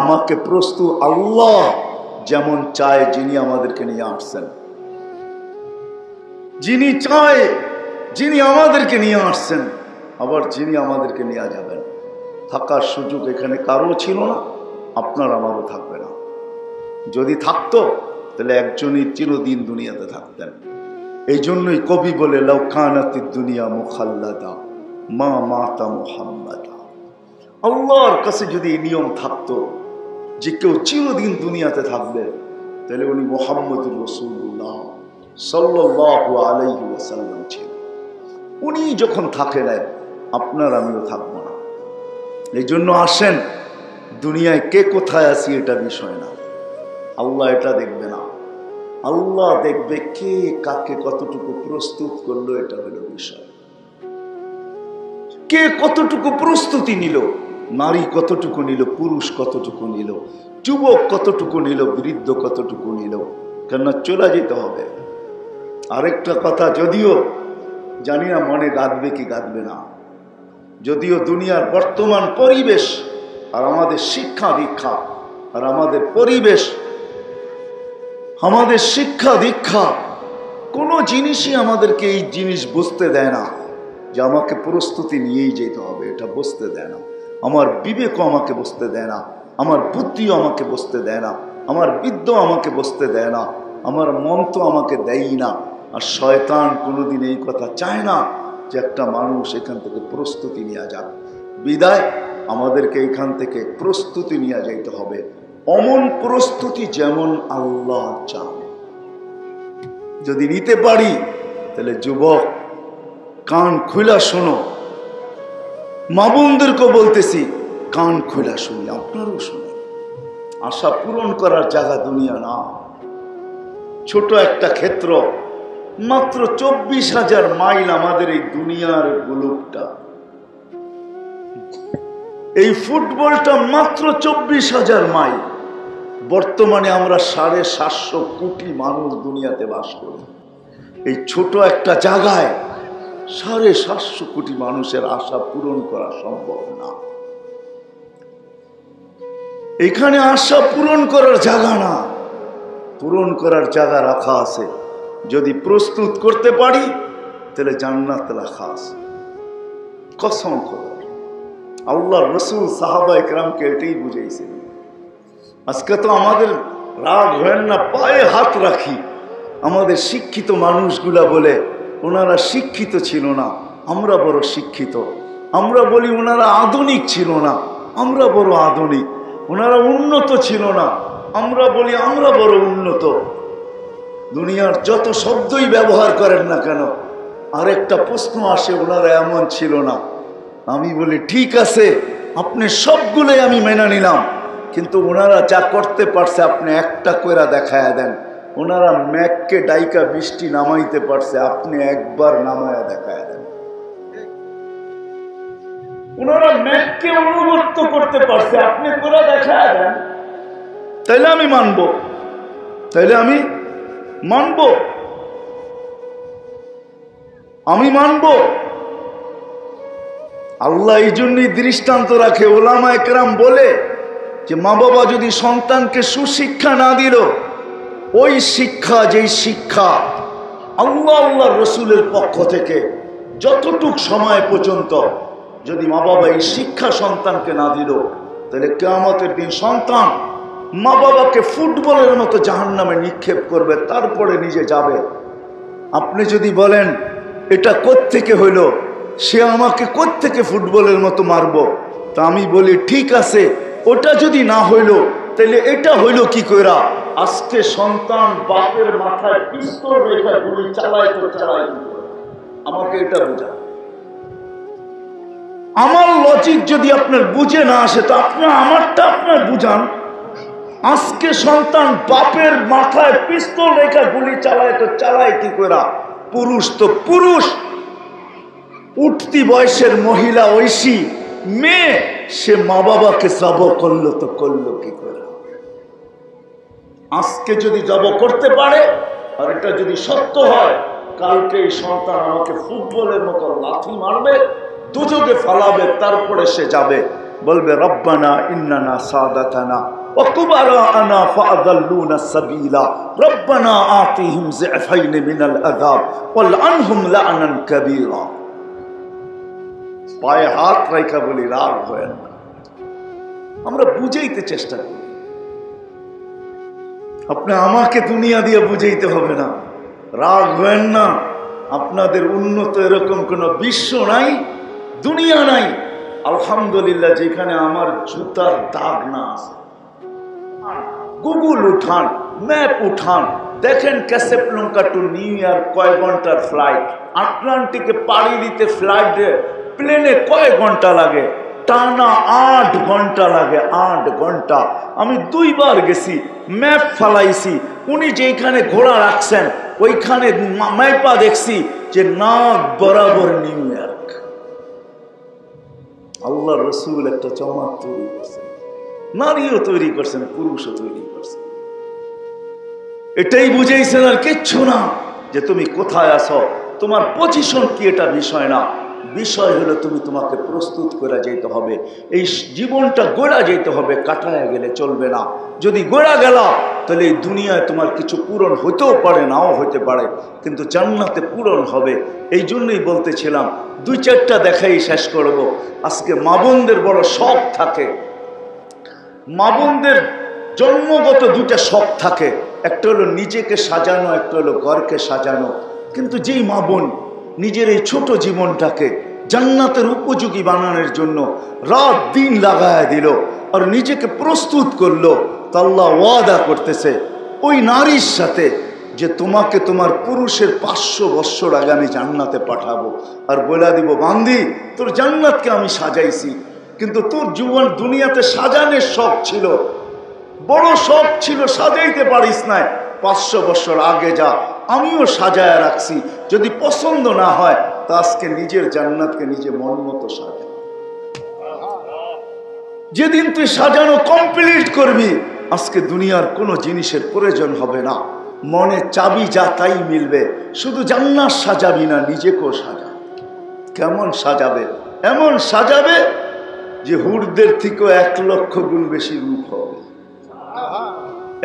আমাকে প্রস্তুত আল্লাহ যেমন চায়, যিনি আমাদেরকে নিয়ে আসছেন, যিনি চায়, যিনি আমাদেরকে নিয়ে আসছেন, আবার যিনি আমাদেরকে নিয়ে যাবেন। থাকার সুযোগ এখানে কারো ছিল না, আপনার আমারও থাকবে না। যদি থাকতো তাহলে একজনই চিরদিন দুনিয়াতে থাকতেন। এই জন্যই কবি বলে লাউ কানাতিদ দুনিয়া মুখাল্লাদা মা মাতা মুহাম্মাদা। আল্লাহর কাছে যদি এই নিয়ম থাকতো যে কেউ চিরদিন দুনিয়াতে থাকবে, তাহলে উনি মুহাম্মদুর রাসূলুল্লাহ সাল্লাল্লাহু আলাইহি ওয়াসাল্লাম ছিলেন। উনি যখন থাকে নাই, আপনার আমিও থাকবো না। এই জন্য আসেন, দুনিয়ায় কে কোথায় আছি এটা বিষয় না, আল্লাহ এটা দেখবে না। আল্লাহ দেখবে কে কাকে কতটুকু প্রস্তুত করলো, এটা হলো বিষয়। কে কতটুকু প্রস্তুতি নিল, নারী কতটুকু নিল, পুরুষ কতটুকু নিল, যুবক কতটুকু নিল, বৃদ্ধ কতটুকু নিল। কেননা চলে যেতে হবে। আরেকটা কথা, যদিও জানি না মনে গাঁথবে কি গাঁথবে না, যদিও দুনিয়ার বর্তমান পরিবেশ আর আমাদের শিক্ষা দীক্ষা আর আমাদের পরিবেশ, আমাদের শিক্ষা দীক্ষা, কোনো জিনিসই আমাদেরকে এই জিনিস বুঝতে দেয় না যে আমাকে প্রস্তুতি নিয়েই যেতে হবে, এটা বুঝতে দেয় না। আমার বিবেকও আমাকে বুঝতে দেয় না, আমার বুদ্ধিও আমাকে বুঝতে দেয় না, আমার বিদ্যা আমাকে বুঝতে দেয় না, আমার মন তো আমাকে দেয়ই না। আর শয়তান কোনোদিন এই কথা চায় না যে একটা মানুষ এখান থেকে প্রস্তুতি নিয়ে যাক। বিদায় আমাদেরকে এখান থেকে প্রস্তুতি নিয়ে যাইতে হবে, অমন প্রস্তুতি যেমন আল্লাহ চান। যদি নিতে পারি তাহলে যুবক কান খুলা শোনো, মা বোনদেরকে বলতেছি কান খুলা শুনি, আপনারও শুনে। আশা পূরণ করার জায়গা দুনিয়া না, ছোট একটা ক্ষেত্র, মাত্র 24,000 মাইল আমাদের এই দুনিয়ার গোলকটা। এই ফুটবলটা মাত্র 24,000 মাইল। বর্তমানে আমরা 750 কোটি মানুষ দুনিয়াতে বাস করি। এই ছোট একটা জায়গায় 750 কোটি মানুষের আশা পূরণ করা সম্ভব না। এখানে আশা পূরণ করার জায়গা না, পূরণ করার জায়গা রাখা আছে। যদি প্রস্তুত করতে পারি তাহলে জান্নাত রাখা আছে। কসম করে আল্লাহর রাসূল সাহাবায়ে কেরামকে এটাই বুঝাইছেন। আজকে তো আমাদের রাগ হয় না, পায়ে হাত রাখি। আমাদের শিক্ষিত মানুষগুলা বলে ওনারা শিক্ষিত ছিল না, আমরা বড় শিক্ষিত। আমরা বলি ওনারা আধুনিক ছিল না, আমরা বড় আধুনিক। ওনারা উন্নত ছিল না, আমরা বলি আমরা বড় উন্নত। দুনিয়ার যত শব্দই ব্যবহার করেন না কেন, আরেকটা প্রশ্ন আসে, ওনারা এমন ছিল না। আমি বলি ঠিক আছে, আপনি সবগুলোই আমি মেনে নিলাম, কিন্তু ওনারা যা করতে পারছে আপনি একটা কইরা দেখায়া দেন। ওনারা মেঘকে ডাইকা বৃষ্টি নামাইতে পারছে, আপনি একবার নামায়া দেখায়া দেন। ওনারা মেঘকে অনুগত করতে পারছে, আপনি করে দেখায়া দেন, তাইলে আমি মানবো, তাইলে আমি মানবো, আমি মানবো। আল্লাহ এই জন্যই দৃষ্টান্ত রাখে, ওলামা একরাম বলে যে মা বাবা যদি সন্তানকে সুশিক্ষা না দিল, ওই শিক্ষা যেই শিক্ষা আল্লাহ রসুলের পক্ষ থেকে যতটুক সময় পর্যন্ত যদি মা বাবা এই শিক্ষা সন্তানকে না দিল, তাহলে কিয়ামতের দিন সন্তান মা বাবাকে ফুটবলের মতো জাহান্নামে নিক্ষেপ করবে, তারপরে নিজে যাবে। আপনি যদি বলেন এটা কোত্থেকে হইল, সে আমাকে কোত্থেকে ফুটবলের মতো মারবো, তা আমি বলি ঠিক আছে, ওটা যদি না হইল তাহলে এটা হইল কি কইরা? আজকে সন্তান বাপের মাথায় পিস্তল রেখে গুলি চালায় তো চালায়, আমাকে এটা বুঝা। আমার লজিক যদি আপনার বুঝে না আসে তো আমারটা আপনার বুঝান। আজকে সন্তান বাপের মাথায় পিস্তল রেখে গুলি চালায় তো চালায় কি কইরা? পুরুষ তো পুরুষ, উঠতি বয়সের মহিলা ঐশী মেয়ে, সে মা বাবাকে জব করলো তো করলো কি করে? আজকে যদি জব করতে পারে, আর এটা যদি সত্য হয়, কালকে এই সন্তান আমাকে ফুটবলের মতো লাথি মারবে, দুজকে ফালাবে, তারপরে সে যাবে বলবে রব্বানা ইন্নানা সাদাতানা ওয়া কুবারানা ফাআযাল্লুনা সাবিলা রব্বানা আতিহিম যিফাইন মিনাল আযাব ওয়াল আনহুম লা'নান কাবীরা। পায়ে হাত রাখা বলি রাগ হয় না, আমরা বুঝাইতে চেষ্টা করি। আপনি আমাকে দুনিয়া দিয়ে বুঝাইতে হবে না, রাগ হয় না। আপনাদের উন্নত এরকম কোন বিশ্ব নাই, দুনিয়া নাই। আলহামদুলিল্লাহ, যেখানে আমার জুতার দাগ না আছে, গুগল উঠান, ম্যাপ উঠান, দেখেন ক্যাসেবলঙ্কা টু নিউ ইয়র্ক কয় ঘন্টার ফ্লাইট, আটলান্টিকে পাড়ি দিতে ফ্লাইটে প্লেনে কয় ঘন্টা লাগে? টানা 8 ঘন্টা লাগে, 8 ঘন্টা। আমি 2 বার গেছি, ম্যাপ ফালাইছি, উনি যেখানে ঘোড়া রাখছেন ওইখানে ম্যাপা দেখছি যে নাক বরাবর নিউ ইয়র্ক। আল্লাহ রসুল একটা চমক তৈরি করছেন, নারীও তৈরি করছেন, পুরুষও তৈরি করছেন। এটাই বুঝাইছেন, আর কিচ্ছু না। যে তুমি কোথায় আছো, তোমার পজিশন কি, এটা বিষয় না। বিষয় হলো তুমি তোমাকে প্রস্তুত করে যেতে হবে। এই জীবনটা গড়া যেতে হবে, কাটায় গেলে চলবে না। যদি গড়া গেল তাহলে এই দুনিয়ায় তোমার কিছু পূরণ হতেও পারে, নাও হতে পারে, কিন্তু জান্নাতে পূরণ হবে। এই জন্যই বলতেছিলাম 2-4টা দেখাই শেষ করব। আজকে মা বোনদের বড় শখ থাকে, মা বোনদের জন্মগত 2টা শখ থাকে, একটা হলো নিজেকে সাজানো, একটা হলো ঘরকে সাজানো। কিন্তু যেই মা বোন নিজের এই ছোট জীবনটাকে জান্নাতের উপযোগী বানানোর জন্য রাত দিন লাগায় দিল আর নিজেকে প্রস্তুত করলো, তা আল্লাহ ওয়াদা করতেছে ওই নারীর সাথে যে তোমাকে তোমার পুরুষের 500 বৎসর আগে আমি জান্নাতে পাঠাবো, আর বলে দিব বান্দি তোর জান্নাতকে আমি সাজাইছি, কিন্তু তোর জীবন দুনিয়াতে সাজানোর শখ ছিল, বড় শখ ছিল, সাজাইতে পারিস না। 500 বছর আগে যা, আমিও সাজায় রাখছি, যদি পছন্দ না হয় তা আজকে নিজের জান্নাতকে নিজে মন মতো সাজা। যেদিন তুই সাজানো কমপ্লিট করবি, আজকে দুনিয়ার কোনো জিনিসের প্রয়োজন হবে না, মনে চাবি যা তাই মিলবে। শুধু জান্নাত সাজাবি না, নিজেকেও সাজা। কেমন সাজাবে? এমন সাজাবে যে হুরদের থেকেও 1 লক্ষ গুণ বেশি রূপ হবে।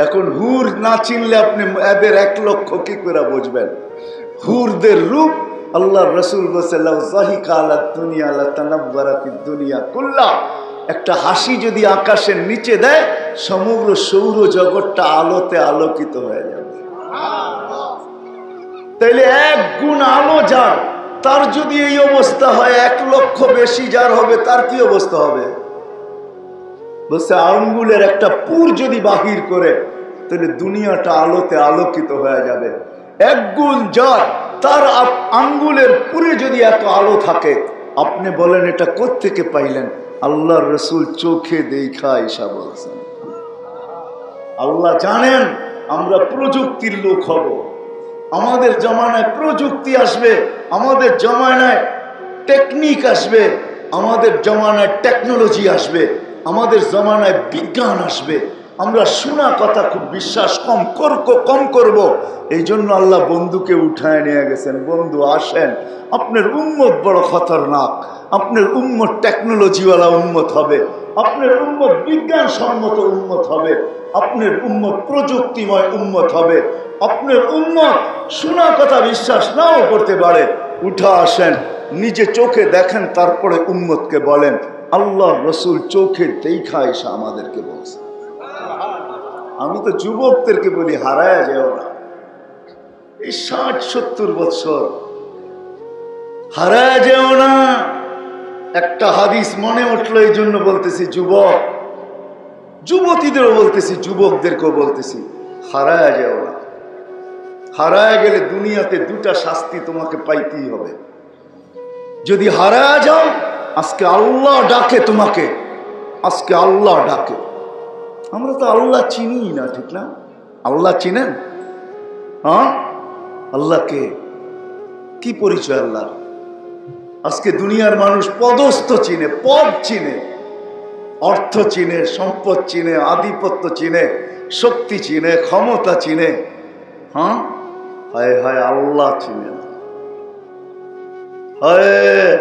এখন হুর না চিনলে আপনি এদের 1 লক্ষ কি করে বুঝবেন? হুরদের রূপ আল্লাহ রসুল দুনিয়া, একটা হাসি যদি আকাশের নিচে দেয়, সমগ্র সৌর জগৎটা আলোতে আলোকিত হয়ে যাবে। তাইলে 1 গুণ আলো যার, তার যদি এই অবস্থা হয়, 1 লক্ষ বেশি যার হবে, তার কি অবস্থা হবে? বলছে আঙ্গুলের একটা পুর যদি বাহির করে, তাহলে দুনিয়াটা আলোতে আলোকিত হয়ে যাবে। 1 গুণ যার, তার আঙ্গুলের পুরে যদি এত আলো থাকে, আপনি বলেন এটা কোত্থেকে পাইলেন? আল্লাহর রসুল চোখে দেখা ঈশা বলছেন। আল্লাহ জানেন আমরা প্রযুক্তির লোক হব, আমাদের জমানায় প্রযুক্তি আসবে, আমাদের জমানায় টেকনিক আসবে, আমাদের জমানায় টেকনোলজি আসবে, আমাদের জমানায় বিজ্ঞান আসবে। আমরা শোনা কথা খুব বিশ্বাস কম করব। এই জন্য আল্লাহ বন্ধুকে উঠায় নিয়ে গেছেন। বন্ধু আসেন, আপনার উম্মত বড় খতরনাক, আপনার উম্মত টেকনোলজিওয়ালা উম্মত হবে, আপনার উম্মত বিজ্ঞান সম্মত উম্মত হবে, আপনার উম্মত প্রযুক্তিময় উম্মত হবে, আপনার উম্মত শোনা কথা বিশ্বাস নাও করতে পারে। উঠা আসেন, নিজে চোখে দেখেন, তারপরে উম্মতকে বলেন। আল্লাহ রসুল চোখে দেখা এসে আমাদেরকে বলছে। আমি তো যুবকদেরকে বলি হারায় যেও না, এই 60-70 বছর হারায় যেও না। একটা হাদিস মনে উঠলো, এই জন্য বলতেছি যুবক, যুবতীদেরও বলতেছি, যুবকদেরকেও বলতেছি, হারায় যেও না। হারায় গেলে দুনিয়াতে দুটা শাস্তি তোমাকে পাইতেই হবে। যদি হারায় যাও, আজকে আল্লাহ ডাকে তোমাকে, আজকে আল্লাহ ডাকে। আমরা তো আল্লাহ চিনি না, ঠিক না? আল্লাহ চিনেন? হ্যাঁ, আল্লাহকে কি পরিচয় আল্লাহর? আজকে দুনিয়ার মানুষ পদস্থ চিনে, পদ চিনে, অর্থ চিনে, সম্পদ চিনে, আধিপত্য চিনে, শক্তি চিনে, ক্ষমতা চিনে। হ্যাঁ, হায় হায়, আল্লাহ চিনে না। হায়,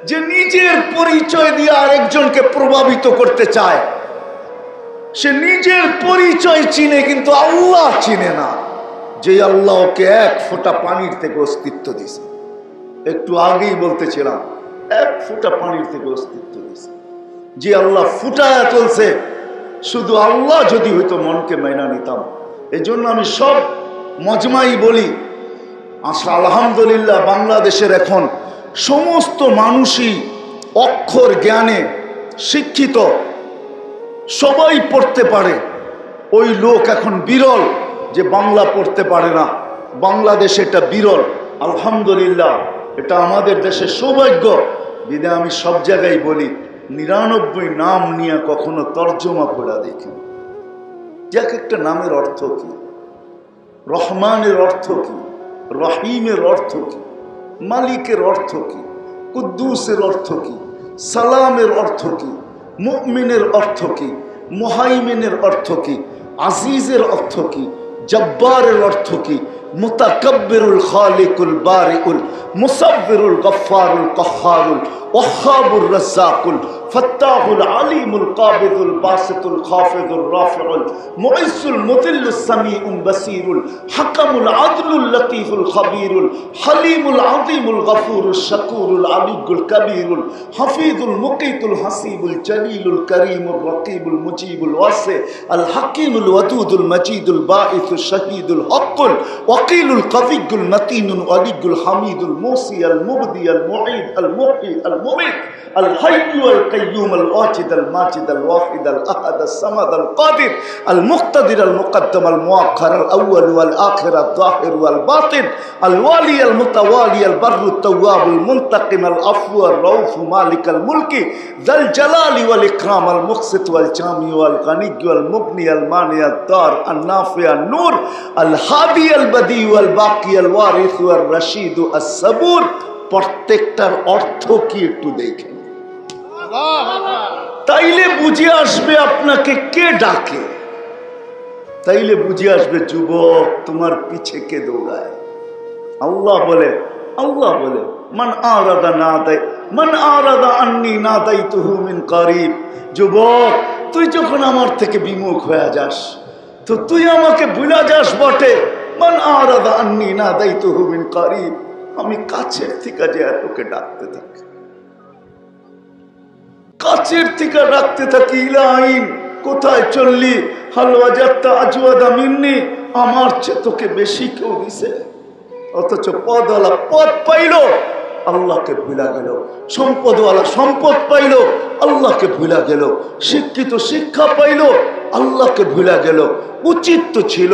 যে নিজের পরিচয় দিয়ে আরেকজনকে প্রভাবিত করতে চায়, সে নিজের পরিচয় চিনে কিন্তু আল্লাহ চিনে না। যে আল্লাহকে এক ফোঁটা পানির থেকে অস্তিত্ব দিছে, একটু আগেই বলতেছিলাম, এক ফোঁটা পানির থেকে অস্তিত্ব দিছে। যে আল্লাহ ফুটায়া চলছে, শুধু আল্লাহ যদি হয়তো মনকে মাইনা নিতাম। এই জন্য আমি সব মজমাই বলি, আচ্ছা আলহামদুলিল্লাহ বাংলাদেশের এখন সমস্ত মানুষই অক্ষর জ্ঞানে শিক্ষিত, সবাই পড়তে পারে। ওই লোক এখন বিরল যে বাংলা পড়তে পারে না। বাংলাদেশে এটা বিরল, আলহামদুলিল্লাহ, এটা আমাদের দেশের সৌভাগ্য। বিধায় আমি সব জায়গায় বলি, 99 নাম নিয়ে কখনো তর্জমা পড়া দেখি। যাক, একটা নামের অর্থ কি? রহমানের অর্থ কি? রহিমের অর্থ কি? মালিকের অর্থ কি? কুদ্দুসের অর্থ কি? সালামের অর্থ কি? মুমিনের অর্থ কি? মুহাইমিনের অর্থ কি? আজিজের অর্থ কি? জব্বারের অর্থ কি? মুতাকাব্বিরুল খালিকুল বারিউল মুসাব্বিরুল গফফারুল কাহ্হারুল ওয়াহ্হাবুর রাজ্জাকুল ফাত্তাহুল আলিমুল কাবিদুল বাসিতুল খাফিদুর রাফিউল মুইজ্জুল মুযিল্লুস সামিউল বাসীরুল হাকামুল আদলুল লতীফুল খাবীরুল হালিমুল আযীমুল গফুরুল শাকুরুল আলিয়ুল কবীরুল হাফিজুল মুকীতুল হাসিবুল জলিলুল করিমুর রকিবুল মুজিবুল ওয়াসি আল হাকিমুল ওয়াদুদুল মজিদুল বাঈসুল শহীদুল হকুল ওয়াকিলুল কবিয়ুল মতিনুল ওয়ালিয়ুল হামিদুল মুসি আল মুবদি আল মুঈদ আল মুহয়ি আল মুমীত আল হাইয়্যু আল কাইয়্যুম আল ওয়াজিদ আল মাজিদ আল ওয়াহিদ আল আহাদ আল সামাদ আল কাদির আল মুক্তাদির আল মুকদ্দম আল মুআখ্খার আল আউয়াল ওয়াল আখির আল যাহির ওয়াল বাতিন আল ওয়ালি আল মুতাওয়ালি আল বাররু তাওয়াব আল মুনতাকিম আল আফু আল রাউফ মালিক আল মুলকি যাল জালালি ওয়াল ইকরাম আল মুকসিত ওয়াল জামি ওয়াল গনি ওয়াল মুগনি আল মানি আল দার আল নাফি আল নূর আল হাদি আল বদি ওয়াল বাকি আল ওয়ারিস ওয়াল রশিদ আস সাবুর। প্রত্যেকটার অর্থ কি একটু দেখেন, তাইলে বুঝে আসবে আপনাকে কে ডাকে, তাইলে বুঝে আসবে যুবক তোমার পিছে কে দৌড়ায়। আল্লাহ বলে, আল্লাহ বলে মান আরাদা না দেয়, মান আরাদা আন্নি না দাইতুহু মিন করিব। যুবক, তুই যখন আমার থেকে বিমুখ হয়ে যাস তো তুই আমাকে ভুলা যাস বটে। মান আরাদা আন্নি না দাইতুহু মিন করিব, আমি কাছের থেকে যে তোকে ডাকতে থাকি, কাছের থেকে ডাকতে থাকি। ইলাইন, কোথায় চললি? হালওয়া যাত্তা আজওয়াদা মিন্নি, আমার চেয়ে তোকে বেশি কেউ দিছে। অথচ পদওয়ালা পদ পাইল, আল্লাহকে ভুলা গেল। সম্পদওয়ালা সম্পদ পাইল, আল্লাহকে ভুলা গেল। শিক্ষিত শিক্ষা পাইল, আল্লাহকে ভুলা গেল। উচিত তো ছিল,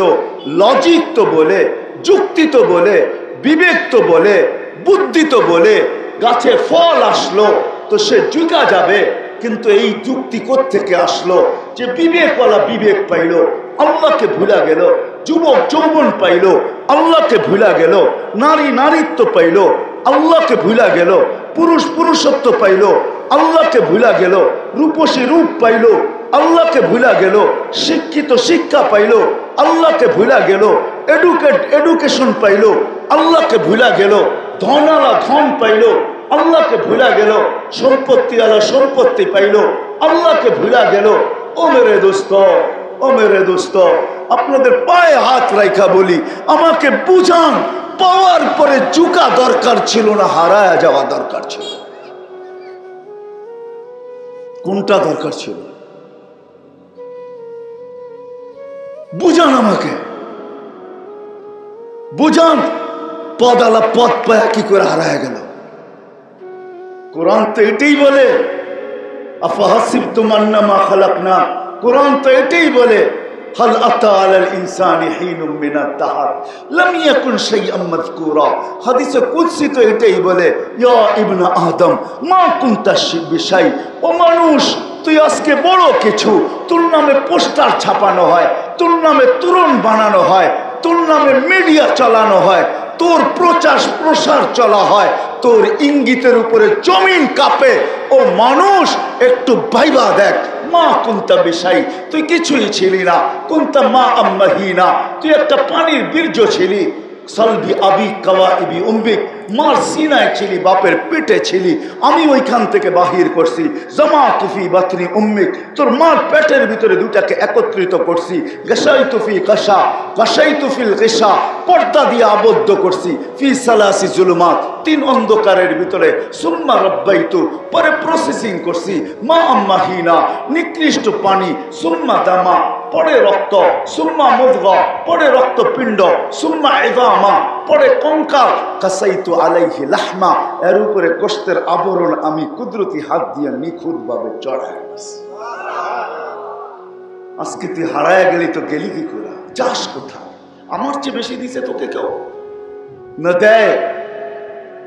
লজিক তো বলে, যুক্তি তো বলে, বিবেক তো বলে, বুদ্ধি তো বলে, গাছে ফল আসলো তো সে ঝুঁকা যাবে, কিন্তু এই যুক্তি কোত্থেকে আসলো যে বিবেকওয়ালা বিবেক পাইল, আল্লাহকে ভুলা গেল, যুবক যৌবন পাইল, আল্লাহকে ভুলা গেল, নারী নারীত্ব পাইল, আল্লাহকে ভুলা গেল, পুরুষ পুরুষত্ব পাইল, আল্লাহকে ভুলা গেল, রূপসী রূপ পাইল, আল্লাহকে ভুলা গেল, শিক্ষিত শিক্ষা পাইল, আল্লাহকে ভুলা গেল, এডুকেশন পাইল, আল্লাহকে ভুলা গেল, ধনালা ধন পাইল, আল্লাহকে ভুলা গেল, সম্পত্তিওয়ালা সম্পত্তি পাইল, আল্লাহকে ভুলা গেল। ও মেরে দোস্ত, ও মেরে দোস্ত, আপনাদের পায়ে হাত রাখা বলি, আমাকে বুঝান, পাওয়ার পরে ঝুঁকা দরকার ছিল না হারায়া যাওয়া দরকার ছিল? কোনটা দরকার ছিল? বুঝান আমাকে, বুঝান। পদালা পদ পায়া কি করে হারায় গেল? কোরআন তো এটাই বলে, আফাহাসিবতুম আন্নামা খালাকনা, কোরআন তো এটাই বলে, হাল আতা আলাল ইনসানি হিনুম মিনাদ দাহর লাম ইয়াকুন শাইআম মাযকুরা। হাদিসে কুদসি তো এটাই বলে, ইয়া ইবনা আদম মা কুনতা বিশাই, ও মানুষ তুই আজকে বড় কিছু, তোর নামে পোস্টার ছাপানো হয়, তোর নামে তোরণ বানানো হয়, তোর নামে মিডিয়া চালানো হয়, তোর প্রচার প্রসার চলা হয়, তোর ইঙ্গিতের উপরে জমিন কাঁপে। ও মানুষ একটু ভাইবা দেখ, মা কুনতা বিশাই, তুই কিছুই ছিলি না, কুনতা মা আম্মাহিনা, তুই একটা পানির বীর্য ছিলি, সালবি আবি কাওয়াইবি উম্বিক, মার সিনায় ছিলি, বাপের পেটে ছিলি, আমি ওইখান থেকে বাহির করছি, জামা তুফি বাতনি উম্মিক, তোর মার পেটের ভিতরে দুটাকে একত্রিত করছি, গাসাই তুফি কাশা, গাসাই তুফিল গেসা, পর্দা দিয়ে আবদ্ধ করছি, ফি সালাসি জুলুমাত, তিন অন্ধকারের ভিতরে, সুম্মা রব্বাইতু, পরে প্রসেসিং করছি, মা আম্মাহিনা, নিকৃষ্ট পানি, সুম্মা দামা, পরে রক্ত, সুম্মা মুদগা, পরে রক্তপিণ্ড, সুম্মা ইযামা, পরে কঙ্কাল, কাসাইতু আলাইহি লাহমা, এর উপরে গোশতের আবরণ আমি কুদরতি হাত দিয়ে নিখুঁতভাবে চড়াই দিছি। আজকে তুই হারায় গেলি তো গেলি কি করে? যাস কোথায়? আমার চেয়ে বেশি দিছে তোকে কেউ না দেয়?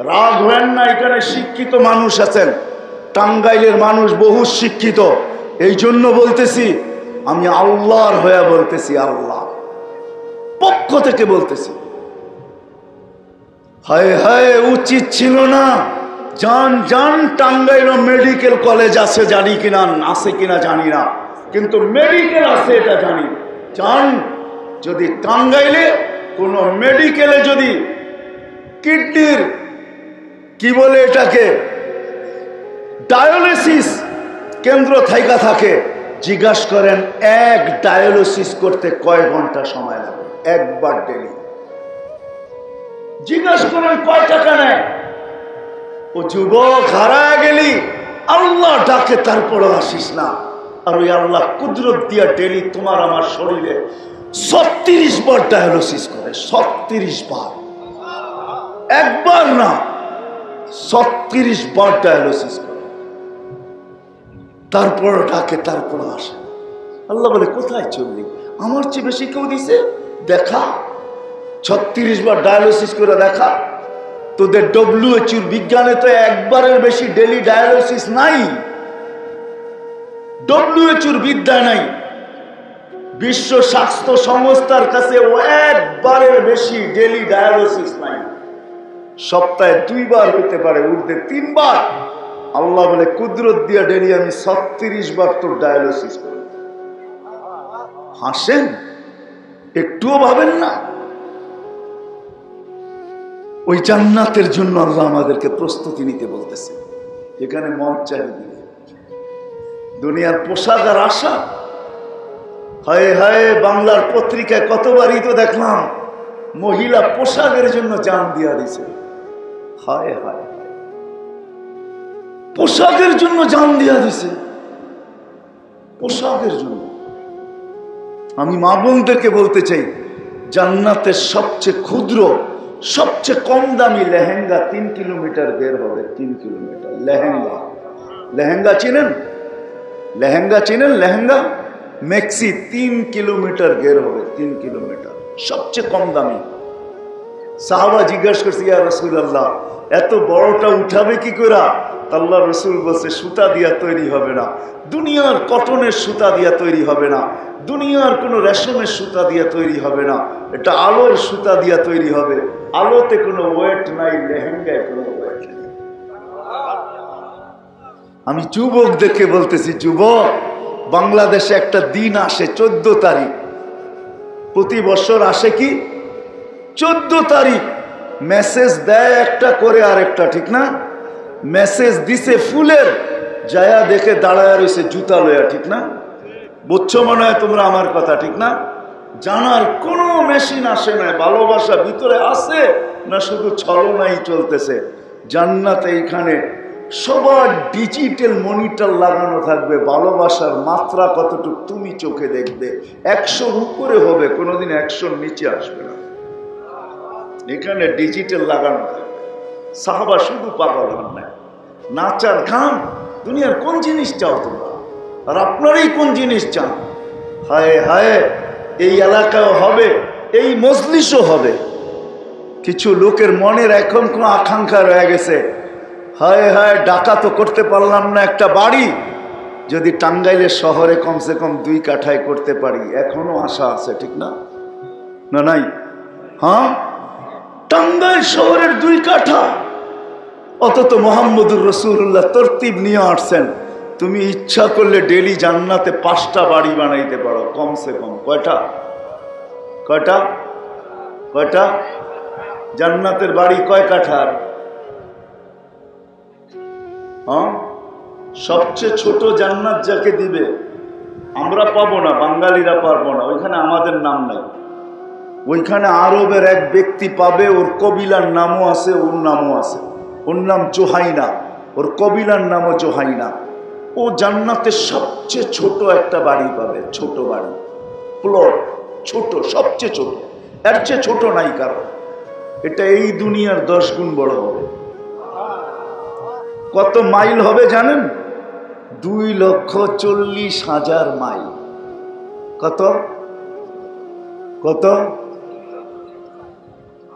রাগ হবেন না, এখানে শিক্ষিত মানুষ আছেন, টাঙ্গাইলের মানুষ বহু শিক্ষিত, এই জন্য বলতেছি, আমি আল্লাহর হয়ে বলতেছি, আল্লাহ পক্ষ থেকে বলতেছি। হায় হায়, উচিত ছিল না। জান জান টাঙ্গাইল মেডিকেল কলেজ আছে, জানি কিনা, আছে কিনা জানি না, কিন্তু মেডিকেল আছে এটা জানি। জান, যদি টাঙ্গাইলে কোন মেডিকেলে যদি কিডনির কি বলে এটাকে ডায়ালিসিস কেন্দ্র থাইকা থাকে, জিজ্ঞাসা করেন এক ডায়ালিসিস করতে কয় ঘন্টা সময় লাগে? একবার ডেলি জিজ্ঞাসা করেন কয় টাকা নেয়? ও যুবক, হারায় গেলি, আল্লাহ ডাকে তারপরে আসিস না। আর ওই আল্লাহ কুদরত দিয়া ডেলি তোমার আমার শরীরে 36 বার ডায়ালিসিস করে, 36 বার, একবার না 36 বার ডায়ালিসিস করে, তারপর ডাকে তারপর আসে। আল্লাহ বলে কোথায় চললি? আমার চেয়ে বেশি কেউ দিছে, দেখা 36 বার ডায়ালিসিস করে দেখা। তোদের WHO বিজ্ঞানে তো একবারের বেশি ডেলি ডায়ালিসিস নাই, WHO বিদ্যায় নাই। বিশ্ব স্বাস্থ্য সংস্থার কাছে একবারের বেশি ডেলি ডায়ালিসিস নাই, সপ্তাহে 2 বার হইতে পারে, উর্ধে 3 বার। আল্লাহ বলে কুদরত দিয়া ডেলি আমি 36 বার তোর ডায়ালিসিস করি। হাসেন, একটুও ভাবেন না? ওই জান্নাতের জন্য আল্লাহ আমাদেরকে প্রস্তুতি নিতে বলতেছে। এখানে মন চাহিদা, দুনিয়ার পোশাক আর আশা। হায় হায়, বাংলার পত্রিকায় কতবারই তো দেখলাম মহিলা পোশাকের জন্য জান দিয়া দিছে। হায় হায়, পোশাকের জন্য জান দিয়া দিছে, পোশাকের জন্য। আমি মা বোনদেরকে বলতে চাই, জান্নাতের সবচেয়ে ক্ষুদ্র, সবচেয়ে কম দামি লেহেঙ্গা 3 কিলোমিটার বের হবে। 3 কিলোমিটার লেহেঙ্গা। লেহেঙ্গা চিনেন? লেহেঙ্গা চিনেন? লেহেঙ্গা মেক্সি 3 কিলোমিটার বের হবে। 3 কিলোমিটার, সবচেয়ে কম দামি। সাহাবা জিজ্ঞাসা করছে, ইয়া রাসূলুল্লাহ, এত বড়টা উঠাবে কি করে? আল্লাহ রসুল বলছে সুতা দিয়া তৈরি হবে না, দুনিয়ার কটনের সুতা দিয়া তৈরি হবে না, দুনিয়ার কোনো রেশমের সুতা দিয়া তৈরি হবে না, এটা আলোর সুতা দিয়া তৈরি হবে। আলোতে কোনো ওয়েট নাই, লেহেঙ্গায় কোনো ওয়েট নেই। আমি যুবক দেখে বলতেছি, যুবক, বাংলাদেশে একটা দিন আসে 14 তারিখ, প্রতি বছর আসে কি 14 তারিখ, মেসেজ দেয় একটা করে আরেকটা, ঠিক না? মেসেজ দিছে ফুলের, যায়া দেখে দাঁড়ায় রয়েছে জুতা লয়া, ঠিক না? বুঝছো মনে হয় তোমরা আমার কথা, ঠিক না? জানার কোনো মেশিন আসে না, ভালোবাসা ভিতরে আছে না শুধু ছলনাই চলতেছে। জান্নাতে এইখানে সবার ডিজিটাল মনিটর লাগানো থাকবে, ভালোবাসার মাত্রা কতটুকু তুমি চোখে দেখবে, 100-র উপরে হবে, কোনোদিন 100-র নিচে আসবে না। এখানে ডিজিটাল লাগানো থাকবে। সাহাবা শুধু পাগল হন না, নাচার গান। দুনিয়ার কোন জিনিস চাও তোমরা, আর আপনারাই কোন জিনিস চান? হায় হায়, এই এলাকাও হবে, এই মজলিসও হবে। কিছু লোকের মনের এখন কোন আকাঙ্ক্ষা রয়ে গেছে, হায় হায় ডাকা তো করতে পারলাম না একটা বাড়ি, যদি টাঙ্গাইলের শহরে কমসে কম 2 কাঠায় করতে পারি, এখনো আশা আছে, ঠিক না? না নাই? হ্যাঁ, টাঙ্গাইল শহরের 2 কাঠা, অথচ মোহাম্মদুর রাসূলুল্লাহ তরতিব নিয়ে আসছেন। তুমি ইচ্ছা করলে ডেলি জান্নাতে 5টা বাড়ি বানাইতে পারো, কমসে কম। কয়টা? কয়টা? কয়টা? জান্নাতের বাড়ি কয় কাঠার? হ্যাঁ, সবচেয়ে ছোট জান্নাত যাকে দিবে, আমরা পাবো না, বাঙালিরা পারবো না, ওইখানে আমাদের নাম নাই। ওইখানে আরবের এক ব্যক্তি পাবে, ওর কবিলার নামও আছে, ওর নামও আছে, ওর নাম জোহাইনা, ওর কবিলার নামও জোহাইনা। ও জান্নাতের সবচেয়ে ছোট একটা বাড়ি পাবে, ছোট বাড়ি, প্লট, ছোট, সবচেয়ে ছোট, এর চেয়ে ছোট নাই কারণ। এটা এই দুনিয়ার 10 গুণ বড় হবে। কত মাইল হবে জানেন? 2,40,000 মাইল। কত? কত?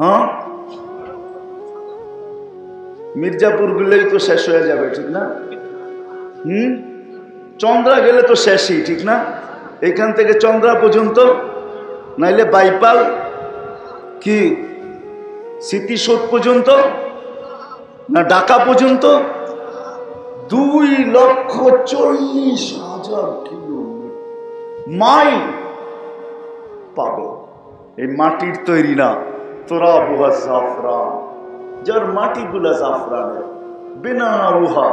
হ্যাঁ, মির্জাপুর গেলেই তো শেষ হয়ে যাবে, ঠিক না? চন্দ্রা গেলে তো শেষই, ঠিক না? এখান থেকে চন্দ্রা পর্যন্ত, নাইলে বাইপাল কি স্মৃতিসৌধ পর্যন্ত, না ঢাকা পর্যন্ত, 2,40,000 কিলোমিটার মাইল পাবে। এই মাটির তৈরি না, তোরা বুহা জাফরান, যার মাটিগুলা জাফরানের, বিনা রুহা,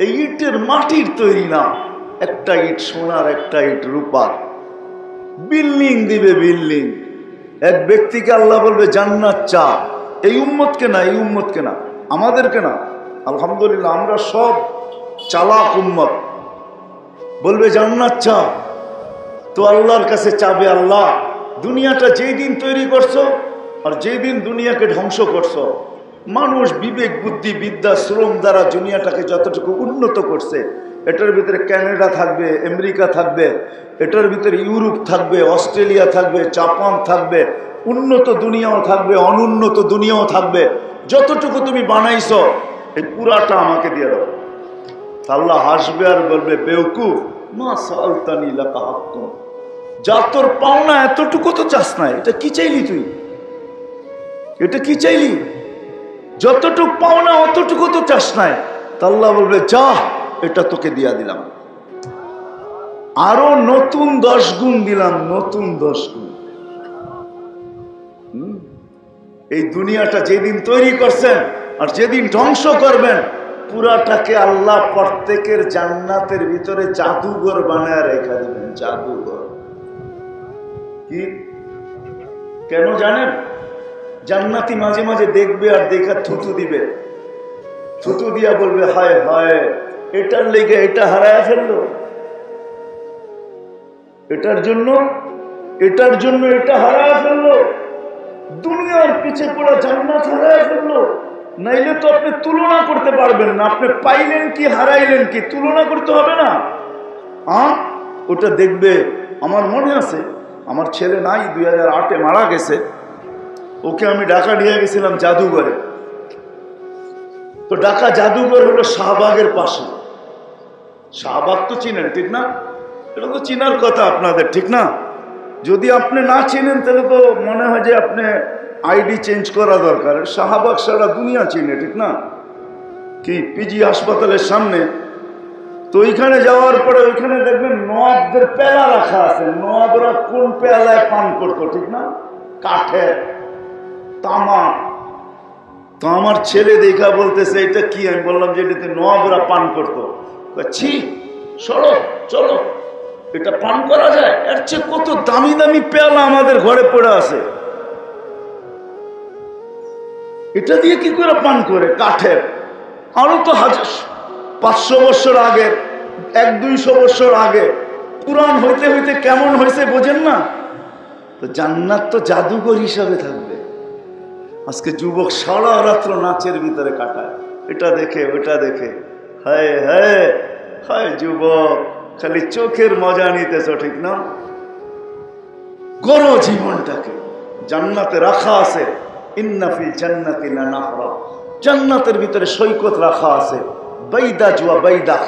এই ইটের মাটির তৈরি না, একটা ইট সোনার, একটা ইট রূপার। বিল্ডিং দিবে, বিল্ডিং। এক ব্যক্তিকে আল্লাহ বলবে জান্নাত চা, এই উম্মতকে না, এই উম্মতকে না, আমাদেরকে না। আলহামদুলিল্লাহ আমরা সব চালাক উম্মত। বলবে জান্নাত চা, তো আল্লাহর কাছে চাবে, আল্লাহ দুনিয়াটা যেই দিন তৈরি করছো আর যেই দিন দুনিয়াকে ধ্বংস করছো, মানুষ বিবেক বুদ্ধি বিদ্যা শ্রম দ্বারা দুনিয়াটাকে যতটুকু উন্নত করছে, এটার ভিতরে কানাডা থাকবে, আমেরিকা থাকবে, এটার ভিতরে ইউরোপ থাকবে, অস্ট্রেলিয়া থাকবে, জাপান থাকবে, উন্নত দুনিয়াও থাকবে, অনুন্নত দুনিয়াও থাকবে। যতটুকু তুমি বানাইছো এই পুরাটা আমাকে দিয়ে দাও। আল্লাহ হাসবে আর বলবে, বেওকুফ, মা সালতানি লাকা হাক্কুন, যা তোর পাওনা এতটুকু তো চাস না, এটা কি চাইলি তুই? এটা কি চাইলি? যতটুকু পাওনা অতটুকু তো চাস নাই। আল্লাহ বলবে, যা, এটা তোকে দিয়া দিলাম, আরো নতুন 10 গুণ দিলাম, নতুন 10 গুণ। এই দুনিয়াটা যেদিন তৈরি করছেন আর যেদিন ধ্বংস করবেন, পুরাটাকে আল্লাহ প্রত্যেকের জান্নাতের ভিতরে জাদুঘর বানায় রেখে দেবেন। জাদুঘর কি? কেন জানেন? জান্নাতি মাঝে মাঝে দেখবে আর দেখা থুতু দিবে, থুতু দিয়া বলবে, হায় হায়, এটার লেগে এটা হারায় ফেললো, এটার জন্য এটা হারায় ফেললো, দুনিয়ার পিছে পড়া জান্নাত হারায় ফেললো। নাইলে তো আপনি তুলনা করতে পারবেন না, আপনি পাইলেন কি হারাইলেন কি, তুলনা করতে হবে না। ওটা দেখবে। আমার মনে আছে, আমার ছেলে নাই, 2008-এ মারা গেছে, ওকে আমি ঢাকা নিয়ে গেছিলাম জাদুঘরে। তো ঢাকা জাদুঘর হলো শাহবাগের পাশে। শাহবাগ তো চিনেন, ঠিক না? এটা তো চিনার কথা আপনাদের, ঠিক না? যদি আপনি না চিনেন তাহলে তো মনে হয় যে আপনি আইডি চেঞ্জ করা দরকার। শাহবাগ সারা দুনিয়া চিনে, ঠিক না? কি পিজি হাসপাতালের সামনে। তো ওইখানে যাওয়ার পরে ওইখানে দেখবেন নওয়াবদের পেলা রাখা আছে। নওয়াবরা কোন পেলায় পান করতো, ঠিক না? কাঠের, তামা। তো আমার ছেলে দেখা বলতেছে এটা কি? আমি বললাম যে এটাতে নওয়াবরা পান করতো। ছি, সরো চলো, এটা পান করা যায়? এর চেয়ে কত দামি দামি পেয়ালা আমাদের ঘরে পড়ে আছে, এটা দিয়ে কি করে পান করে? কাঠের। আরো তো 500 বছর আগে, 100-200 বছর আগে পুরাণ হইতে হইতে কেমন হয়েছে বোঝেন না? তো জান্নাত তো জাদুঘর হিসাবে থাকবে। আজকে যুবক সারা রাত্র নাচের ভিতরে কাটায়, এটা দেখে ওটা দেখে। হায় হায় হায় যুবক, খালি চোখের মজা নিতেছ, ঠিক না? গড়ো জীবনটাকে। জান্নাতে রাখা আছে, ইন্না ফিল জান্নাতি লানাহরা, জান্নাতের ভিতরে সৈকত রাখা আছে। বাইদাজ ওয়া বাইদাহ,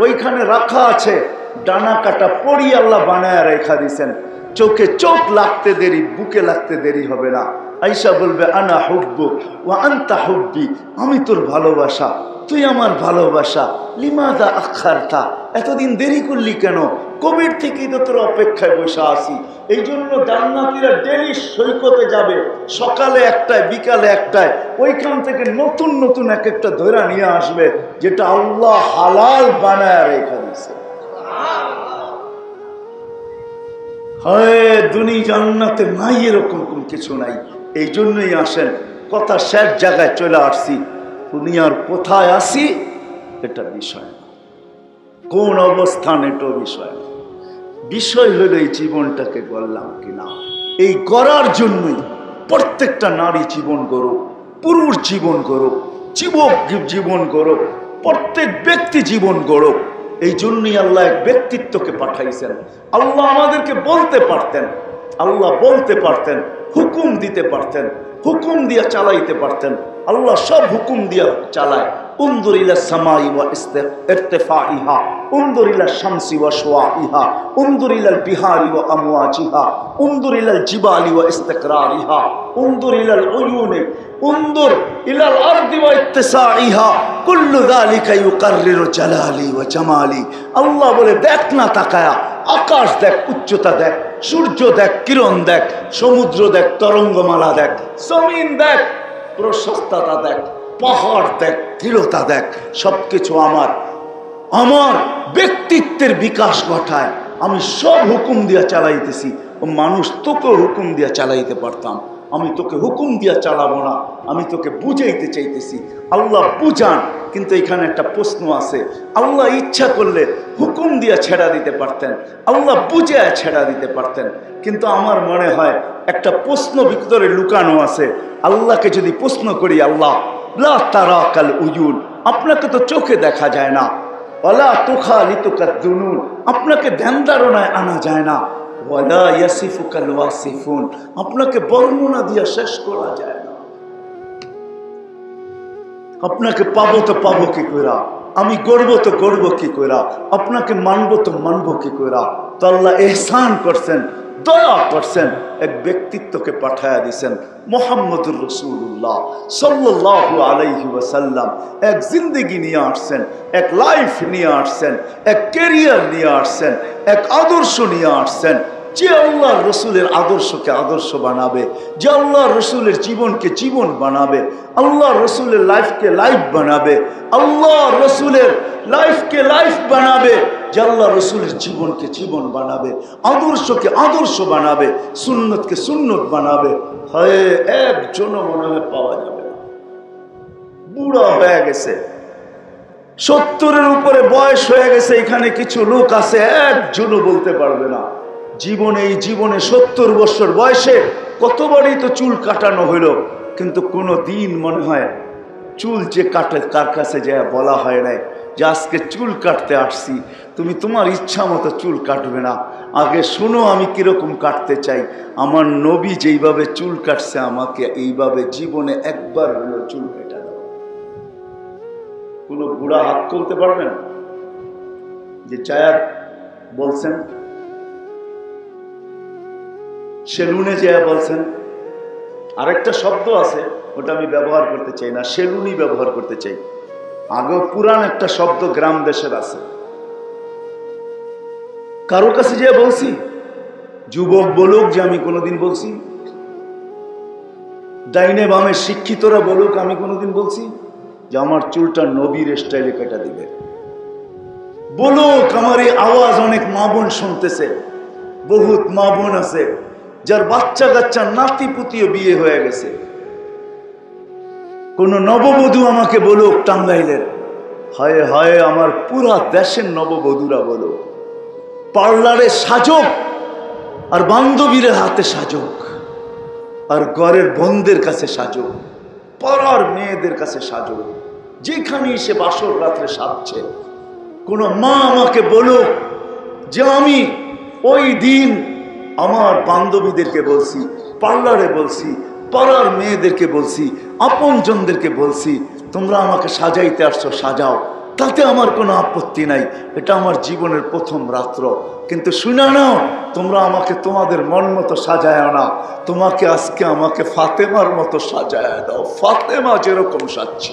ওইখানে রাখা আছে ডানা কাটা পড়ি আল্লাহ বানায় রেখা দিয়েছেন। চোখে চোখ লাগতে দেরি, বুকে লাগতে দেরি হবে না। আয়েশা বলবে আনা হুব্বুক ওয়া আনতা হুব্বি, আমি তোর ভালোবাসা, তুই আমার ভালোবাসা। লিমাদা আখারতা, এতদিন দেরি করলি কেন? কবির থেকেই তো তোর অপেক্ষায় বসে আছি। এই জন্য জান্নাতীরা ডেলি সৈকতে যাবে, সকালে একটায় বিকালে একটায়। ওইখান থেকে নতুন নতুন এক একটা ধৈরা নিয়ে আসবে, যেটা আল্লাহ হালাল বানায় রেখে দিয়েছে। হয় দুনিয়া জান্নাতে নাই, এরকম কিছু নাই। এই জন্যই আসেন, কথা শেষ জায়গায় চলে আসছি। দুনিয়ার কোথায় আসি এটা বিষয় না, কোন অবস্থান এটা বিষয় না। বিষয় হলো এই জীবনটাকে গড়লাম কিনা। এই গড়ার জন্যই প্রত্যেকটা নারী জীবন গড়ুক, পুরুষ জীবন গড়ুক, যুবক জীবন গড়ুক, প্রত্যেক ব্যক্তি জীবন গড়ুক। এই জন্যই আল্লাহ এক ব্যক্তিত্বকে পাঠাইছেন। আল্লাহ আমাদেরকে বলতে পারতেন, আল্লাহ বলতে পারতেন, হুকুম দিতে পারতেন, হুকুম দিয়ে চালাইতে পারতেন। আল্লাহ সব হুকুম দিয়ে চালায়। انظر الى السماء وارتفاعها انظر الى الشمس وشعاعها انظر الى البحار وامواجها انظر الى الجبال واستقرارها انظر الى العيون انظر الى الارض واتساعها كل ذلك يقرر جلالي وجمالي। আল্লাহ বলে দেখ না তাকায়া, আকাশ দেখ, উচ্চতা দেখ, সূর্য দেখ, কিরণ দেখ, সমুদ্র দেখ, তরঙ্গমালা দেখ, জমিন দেখ, প্রশস্ততা দেখ, পাহাড় দেখ, দৃঢ়তা দেখ। সবকিছু আমার আমার ব্যক্তিত্বের বিকাশ ঘটায়। আমি সব হুকুম দিয়া চালাইতেছি। ও মানুষ, তোকে হুকুম দিয়া চালাইতে পারতাম, আমি তোকে হুকুম দিয়া চালাবো না, আমি তোকে বুঝাইতে চাইতেছি। আল্লাহ বুঝান, কিন্তু এখানে একটা প্রশ্ন আছে। আল্লাহ ইচ্ছা করলে হুকুম দিয়া ছেড়া দিতে পারতেন, আল্লাহ বুঝায় ছেড়া দিতে পারতেন। কিন্তু আমার মনে হয় একটা প্রশ্ন ভিতরে লুকানো আছে। আল্লাহকে যদি প্রশ্ন করি, আল্লাহ লা তারাকাল উয়ুন, আপনাকে তো চোখে দেখা যায় না। ওয়ালা তুখালিতুকা দুনুন, আপনাকে ধ্যান ধারণায় আনা যায় না। ওয়ালা ইয়াসিফুকাল ওয়াসিফুন, আপনাকে বর্ণনা দিয়ে শেষ করা যায় না। আপনাকে পাবো তো পাবো কি কইরা, আমি গড়বো তো গড়বো কি কইরা, আপনাকে মানবো তো মানবো কি কইরা। তো আল্লাহ এহসান করছেন, দয়া করছেন, এক ব্যক্তিত্বকে পাঠায়া দিছেন, মুহাম্মদুর রাসূলুল্লাহ সাল্লাল্লাহু আলাইহি ওয়াসাল্লাম। এক জিন্দেগি নিয়ে আসছেন, এক লাইফ নিয়ে আসছেন, এক ক্যারিয়ার নিয়ে আসছেন, এক আদর্শ নিয়ে আসছেন। যে আল্লাহ রসুলের আদর্শকে আদর্শ বানাবে, যে আল্লাহ রসুলের জীবনকে জীবন বানাবে, আল্লাহ রসুলের লাইফকে লাইফ বানাবে, আল্লাহ রসুলের লাইফকে লাইফ বানাবে, যে আল্লাহ রসুলের জীবনকে জীবন বানাবে, আদর্শকে আদর্শ বানাবে, সুন্নতকে সুন্নত বানাবে। হয় একজনও মনে হয় পাওয়া যাবে না। বুড়া হয়ে গেছে, 70-এর উপরে বয়স হয়ে গেছে, এখানে কিছু লোক আছে, একজনও বলতে পারবে না এই জীবনে 70 বছর বয়সে কতবারই তো চুল কাটানো হইল, কিন্তু কোনো দিন মনে হয় চুল যে কাটে কার কাছে যায় বলা হয় নাই যে আজকে চুল কাটতে আসছি, তুমি তোমার ইচ্ছা মতো চুল কাটবে না, আগে শোনো আমি কিরকম কাটতে চাই। আমার নবী যেইভাবে চুল কাটছে, আমাকে এইভাবে জীবনে একবার হলো চুল কেটে দাও। কোনো বুড়া হাত তুলতে পারবেন যে চায়াত বলছেন, সেলুনে যায় বলছেন? আরেকটা শব্দ আছে, ওটা আমি ব্যবহার করতে চাই না, সেলুনি ব্যবহার করতে চাই। আগেও পুরান একটা শব্দ গ্রাম দেশের আছে। কারো কাছে যে বলছি, যুবক বলুক যে আমি কোনোদিন বলছি, ডাইনে বামে শিক্ষিতরা বলুক আমি কোনোদিন বলছি যে আমার চুলটা নবীর স্টাইলে কেটে দিবে? বলুক আমার এই আওয়াজ অনেক মা বোন শুনতেছে, বহুত মা বোন আছে যার বাচ্চা কাচ্চা নাতি পুতিও বিয়ে হয়ে গেছে। কোন নববধূ আমাকে বলুক টাঙ্গাইলের, হায় হায় আমার পুরা দেশের নববধূরা বলুক পার্লারে সাজক আর বান্ধবীর হাতে সাজক আর ঘরের বোনদের কাছে সাজক, পাড়ার মেয়েদের কাছে সাজক, যেখানেই সে বাসর রাত্রে সাজছে। কোন মা আমাকে বলুক যে আমি ওই দিন আমার বান্ধবীদেরকে বলছি, পার্লারে বলছি, পাড়ার মেয়েদেরকে বলছি, আপনজনদেরকে বলছি, তোমরা আমাকে সাজাইতে আসছো, সাজাও, তাতে আমার কোনো আপত্তি নাই, এটা আমার জীবনের প্রথম রাত্র। কিন্তু শুনে নাও, তোমরা আমাকে তোমাদের মন মতো সাজায় না, তোমাকে আজকে আমাকে ফাতেমার মতো সাজায় দাও, ফাতেমা যেরকম সাজছে।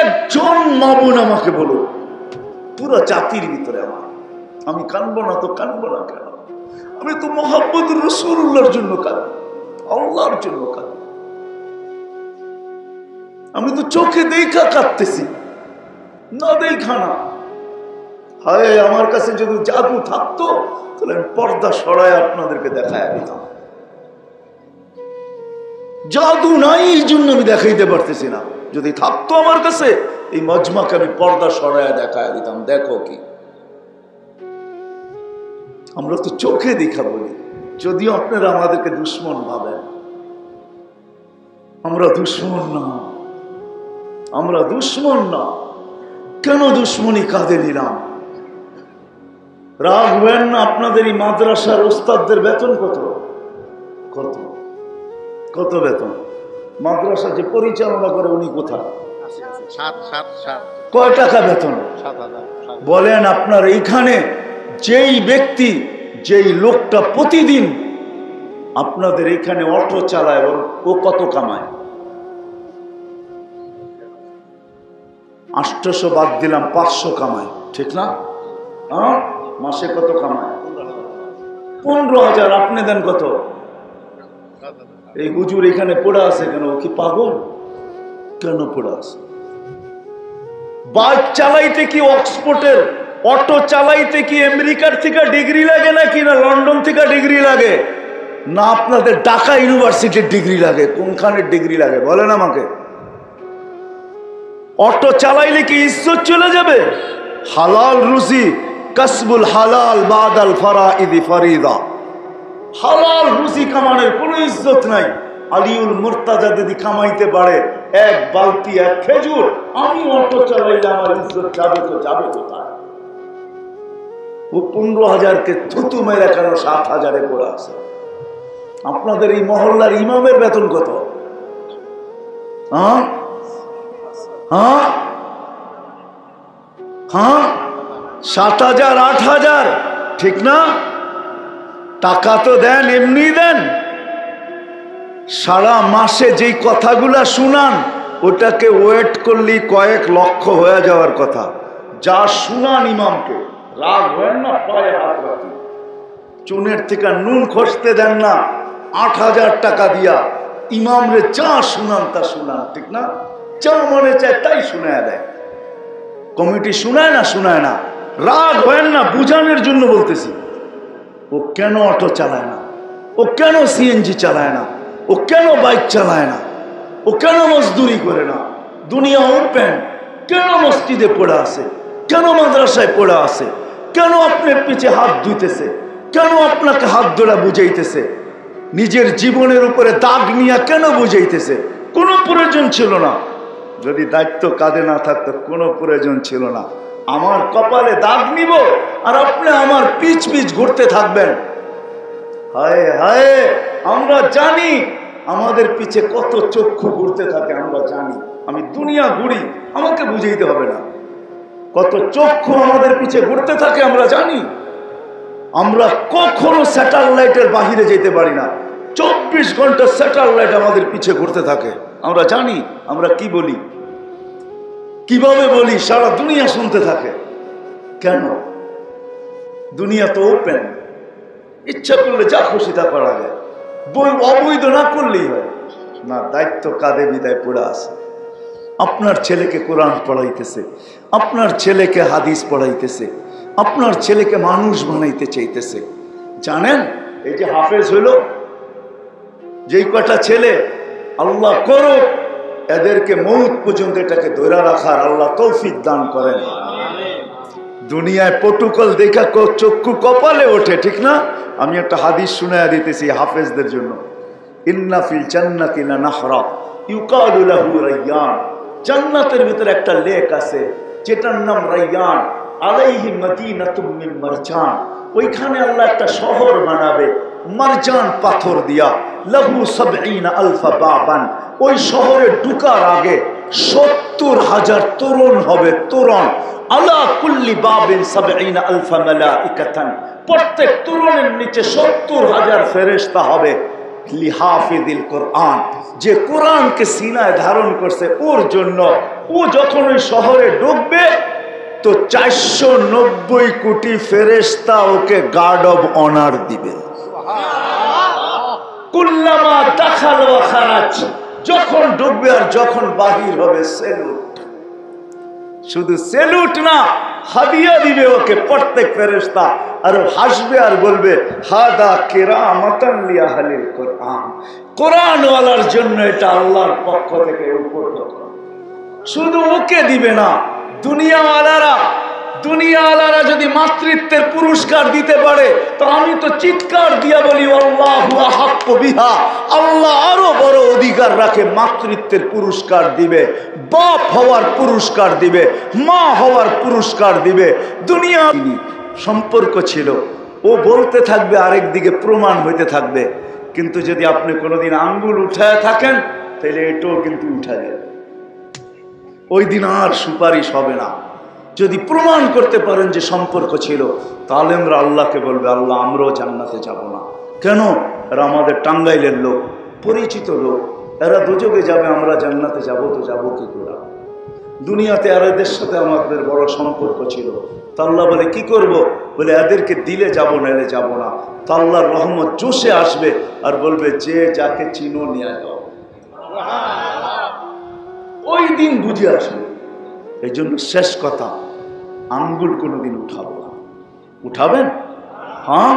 একজন মা বোন আমাকে বলো, পুরো জাতির ভিতরে আমার, আমি কানবো না তো কানবো না কেন? আমি তো মুহাম্মদুর রাসূলুল্লাহর জন্য কাঁদবো, আল্লাহর জন্য কাঁদবো। আমি তো চোখে দেখা কাঁদতেছি, না দেখা না। হায় আমার কাছে যদি জাদু থাকতো তাহলে আমি পর্দা সরায় আপনাদেরকে দেখায় দিতাম। জাদু নাই, এই জন্য আমি দেখাইতে পারতেছি না। যদি থাকতো আমার কাছে, এই মজমাকে আমি পর্দা সরায় দেখায় দিতাম, দেখো কি। আমরা তো চোখে দেখা বলি, যদিও আপনারা আমাদেরকে দুশ্মন ভাবেন। আমরা দুশ্মন না, আমরা দুশ্মন না। কেন দুশ্মনী কাঁধে নিলাম? রাগ হবেন না, আপনাদের এই মাদ্রাসার ওস্তাদদের বেতন কত কত কত বেতন? মাদ্রাসা যে পরিচালনা করে উনি কোথায়? কয় টাকা বেতন বলেন? আপনার এইখানে যেই ব্যক্তি, যেই লোকটা প্রতিদিন আপনাদের এখানে অটো চালায়, ও কত কামায়? 800 বাদ দিলাম, 500 কামায়, ঠিক না? মাসে কত কামায়? 15,000। আপনি দেন কত? এই হুজুর এখানে পড়ে আছে কেন? ও কি পাগল? কেন পড়ে আছে? বাইক চালাইতে কি অক্সফোর্ডের, অটো চালাইতে কি আমেরিকার থেকে ডিগ্রি লাগে নাকি, না লন্ডন থেকে ডিগ্রি লাগে, না আপনাদের ঢাকা ইউনিভার্সিটির ডিগ্রি লাগে? কোনখানের ডিগ্রি লাগে বলেন আমাকে? অটো চালাইলে কি ইজ্জত চলে যাবে? হালাল রুজি, কাসবুল হালাল বাদাল ফারাইদি ফারিদা। হালাল রুজি কামানোর কোনো ইজ্জত নাই। আলিউল মুর্তাজা যদি কামাইতে পারে এক বালতি এক খেজুর, আমি অটো চালাইলে আমার ইজ্জত যাবে তো যাবে কোথায়? ও 15,000কে থুতু মেরে কেন 7,000-এ পড়ে আছে? আপনাদের এই মহল্লার ইমামের বেতন কত? হ্যাঁ হ্যাঁ হ্যাঁ 7,000 8,000, ঠিক না? টাকা তো দেন, এমনি দেন। সারা মাসে যেই কথাগুলা শুনান, ওটাকে ওয়েট করলে কয়েক লক্ষ হয়ে যাওয়ার কথা। যা শুনান ইমামকে, রাগ হয় না, পায়ে হাত রাখি। চুনের থেকে নুন খসতে দেন না, 8,000 টাকা দিয়া ইমামরে যা শুনান তা শুনান, ঠিক না? যা মনে চায় তাই শুনায় দেয়। কমিটি শুনায় না, শুনায় না, রাগ হয় না, বুঝানোর জন্য বলতেছি। ও কেন অটো চালায় না? ও কেন সিএনজি চালায় না? ও কেন বাইক চালায় না? ও কেন মজদুরি করে না? দুনিয়া ওপেন, কেন মসজিদে পড়ে আছে? কেন মাদ্রাসায় পড়ে আছে? কেন আপনার পিছে হাত ধুইতেছে? কেন আপনাকে হাত ধরা বুঝাইতেছে? নিজের জীবনের উপরে দাগ নিয়ে কেন বুঝাইতেছে? কোনো প্রয়োজন ছিল না। যদি দায়িত্ব কাঁধে না থাকতো, কোনো প্রয়োজন ছিল না। আমার কপালে দাগ নিব আর আপনি আমার পিছ পিছ ঘুরতে থাকবেন। হায় হায়, আমরা জানি আমাদের পিছে কত চক্ষু ঘুরতে থাকে আমরা জানি। আমি দুনিয়া ঘুরি, আমাকে বুঝাইতে হবে না। কত চক্ষু আমাদের পিছে ঘুরতে থাকে আমরা জানি। আমরা কখনো স্যাটেলাইটের বাহিরে যেতে পারি না। 24 ঘন্টা স্যাটেলাইট আমাদের পিছে ঘুরতে থাকে, আমরা জানি। আমরা কি বলি, কিভাবে বলি, সারা দুনিয়া শুনতে থাকে। কেন? দুনিয়া তো ওপেন, ইচ্ছা করলে যা খুশি তা করা যায়। অবৈধ না করলেই হয় না। দায়িত্ব কাঁধে বিদায় পড়ে আছে। আপনার ছেলেকে কোরআন পড়াইতেছে, আপনার ছেলেকে হাদিস পড়াইতেছে, আপনার ছেলেকে মানুষ বানাইতে চাইতেছে। জানেন, এই যে হাফেজ হইল, যেই কটা ছেলে, আল্লাহ করো এদেরকে মৌত পর্যন্ত এটাকে ধরে রাখার আল্লাহ তৌফিক দান করেন। দুনিয়ায় প্রটোকল দেখা চক্ষু কপালে ওঠে, ঠিক না? আমি একটা হাদিস শুনাইয়া দিতেছি হাফেজদের জন্য। ইন্না ফিল জান্নাতি লানাহরা ইউকালু লাহু রায়্যান। জান্নাতের ভিতরে একটা লেক আছে যেটার নাম রায়্যান। আলাইহি মাদিনাতুম মিন মারজান। ওইখানে আল্লাহ একটা শহর বানাবে মারজান পাথর দিয়া। লাহু ৭০ আলফা বাবান। ওই শহরে ঢুকার আগে ৭০,০০০ তোরণ হবে, তোরণ। আলা কুল্লি বাবিন ৭০ আলফা মালাইকাতান। প্রত্যেক তোরণের নিচে ৭০,০০০ ফেরেশতা হবে। লিহাফিজিল কোরআন, যে কোরআনকে সিনায় ধারণ করছে ওর জন্য। ও যখন ওই শহরে ঢুকবে তো ৪৯০ কোটি ফেরেশতা ওকে গার্ড অব অনার দিবে। কুল্লামা দাখাল ওয়া খারাজ, যখন ঢুকবে আর যখন বাহির হবে সেলুট। শুধু সেলুট না, হাদিয়া দিবে ওকে প্রত্যেক ফেরেশতা। আর হাসবে আর বলবে হাদা কিরামাতান লিআহলিল কোরআন। কোরআনওয়ালার জন্য এটা আল্লাহর পক্ষ থেকে উপহার। শুধু ওকে দিবে না, দুনিয়াওয়ালারা যদি মাতৃত্বের পুরস্কার দিতে পারে তো আমি তো চিৎকার দিয়া বলি আল্লাহু আহাক্কু বিহা। আল্লাহ আরো বড় অধিকার রাখে, মাতৃত্বের পুরস্কার দিবে, বাপ হওয়ার পুরস্কার দিবে, মা হওয়ার পুরস্কার দিবে। দুনিয়া সম্পর্ক ছিল, ও বলতে থাকবে, আরেক দিকে প্রমাণ হইতে থাকবে। কিন্তু যদি আপনি কোনোদিন আঙ্গুল উঠায় থাকেন তাহলে এটাও কিন্তু উঠা যাবে। ওই দিন আর সুপারিশ হবে না। যদি প্রমাণ করতে পারেন যে সম্পর্ক ছিল, তাহলে আমরা আল্লাহকে বলবে আল্লাহ আমরাও জান্নাতে যাব না। কেন? এরা আমাদের টাঙ্গাইলের লোক, পরিচিত লোক, এরা দুজকে যাবে, আমরা জান্নাতে যাব তো যাবো কি করে? দুনিয়াতে আর এদের সাথে আমাদের বড় সম্পর্ক ছিল। তা আল্লাহ বলে কি করব? বলে এদেরকে দিলে যাব না, এলে যাব না। তা আল্লাহর রহমত জোশে আসবে আর বলবে যে যাকে চিনো নিয়ে যাও। ওই দিন বুঝে আসবে। এই জন্য শেষ কথা, আঙ্গুল কোনোদিন উঠাবো না। উঠাবেন? হ্যাঁ,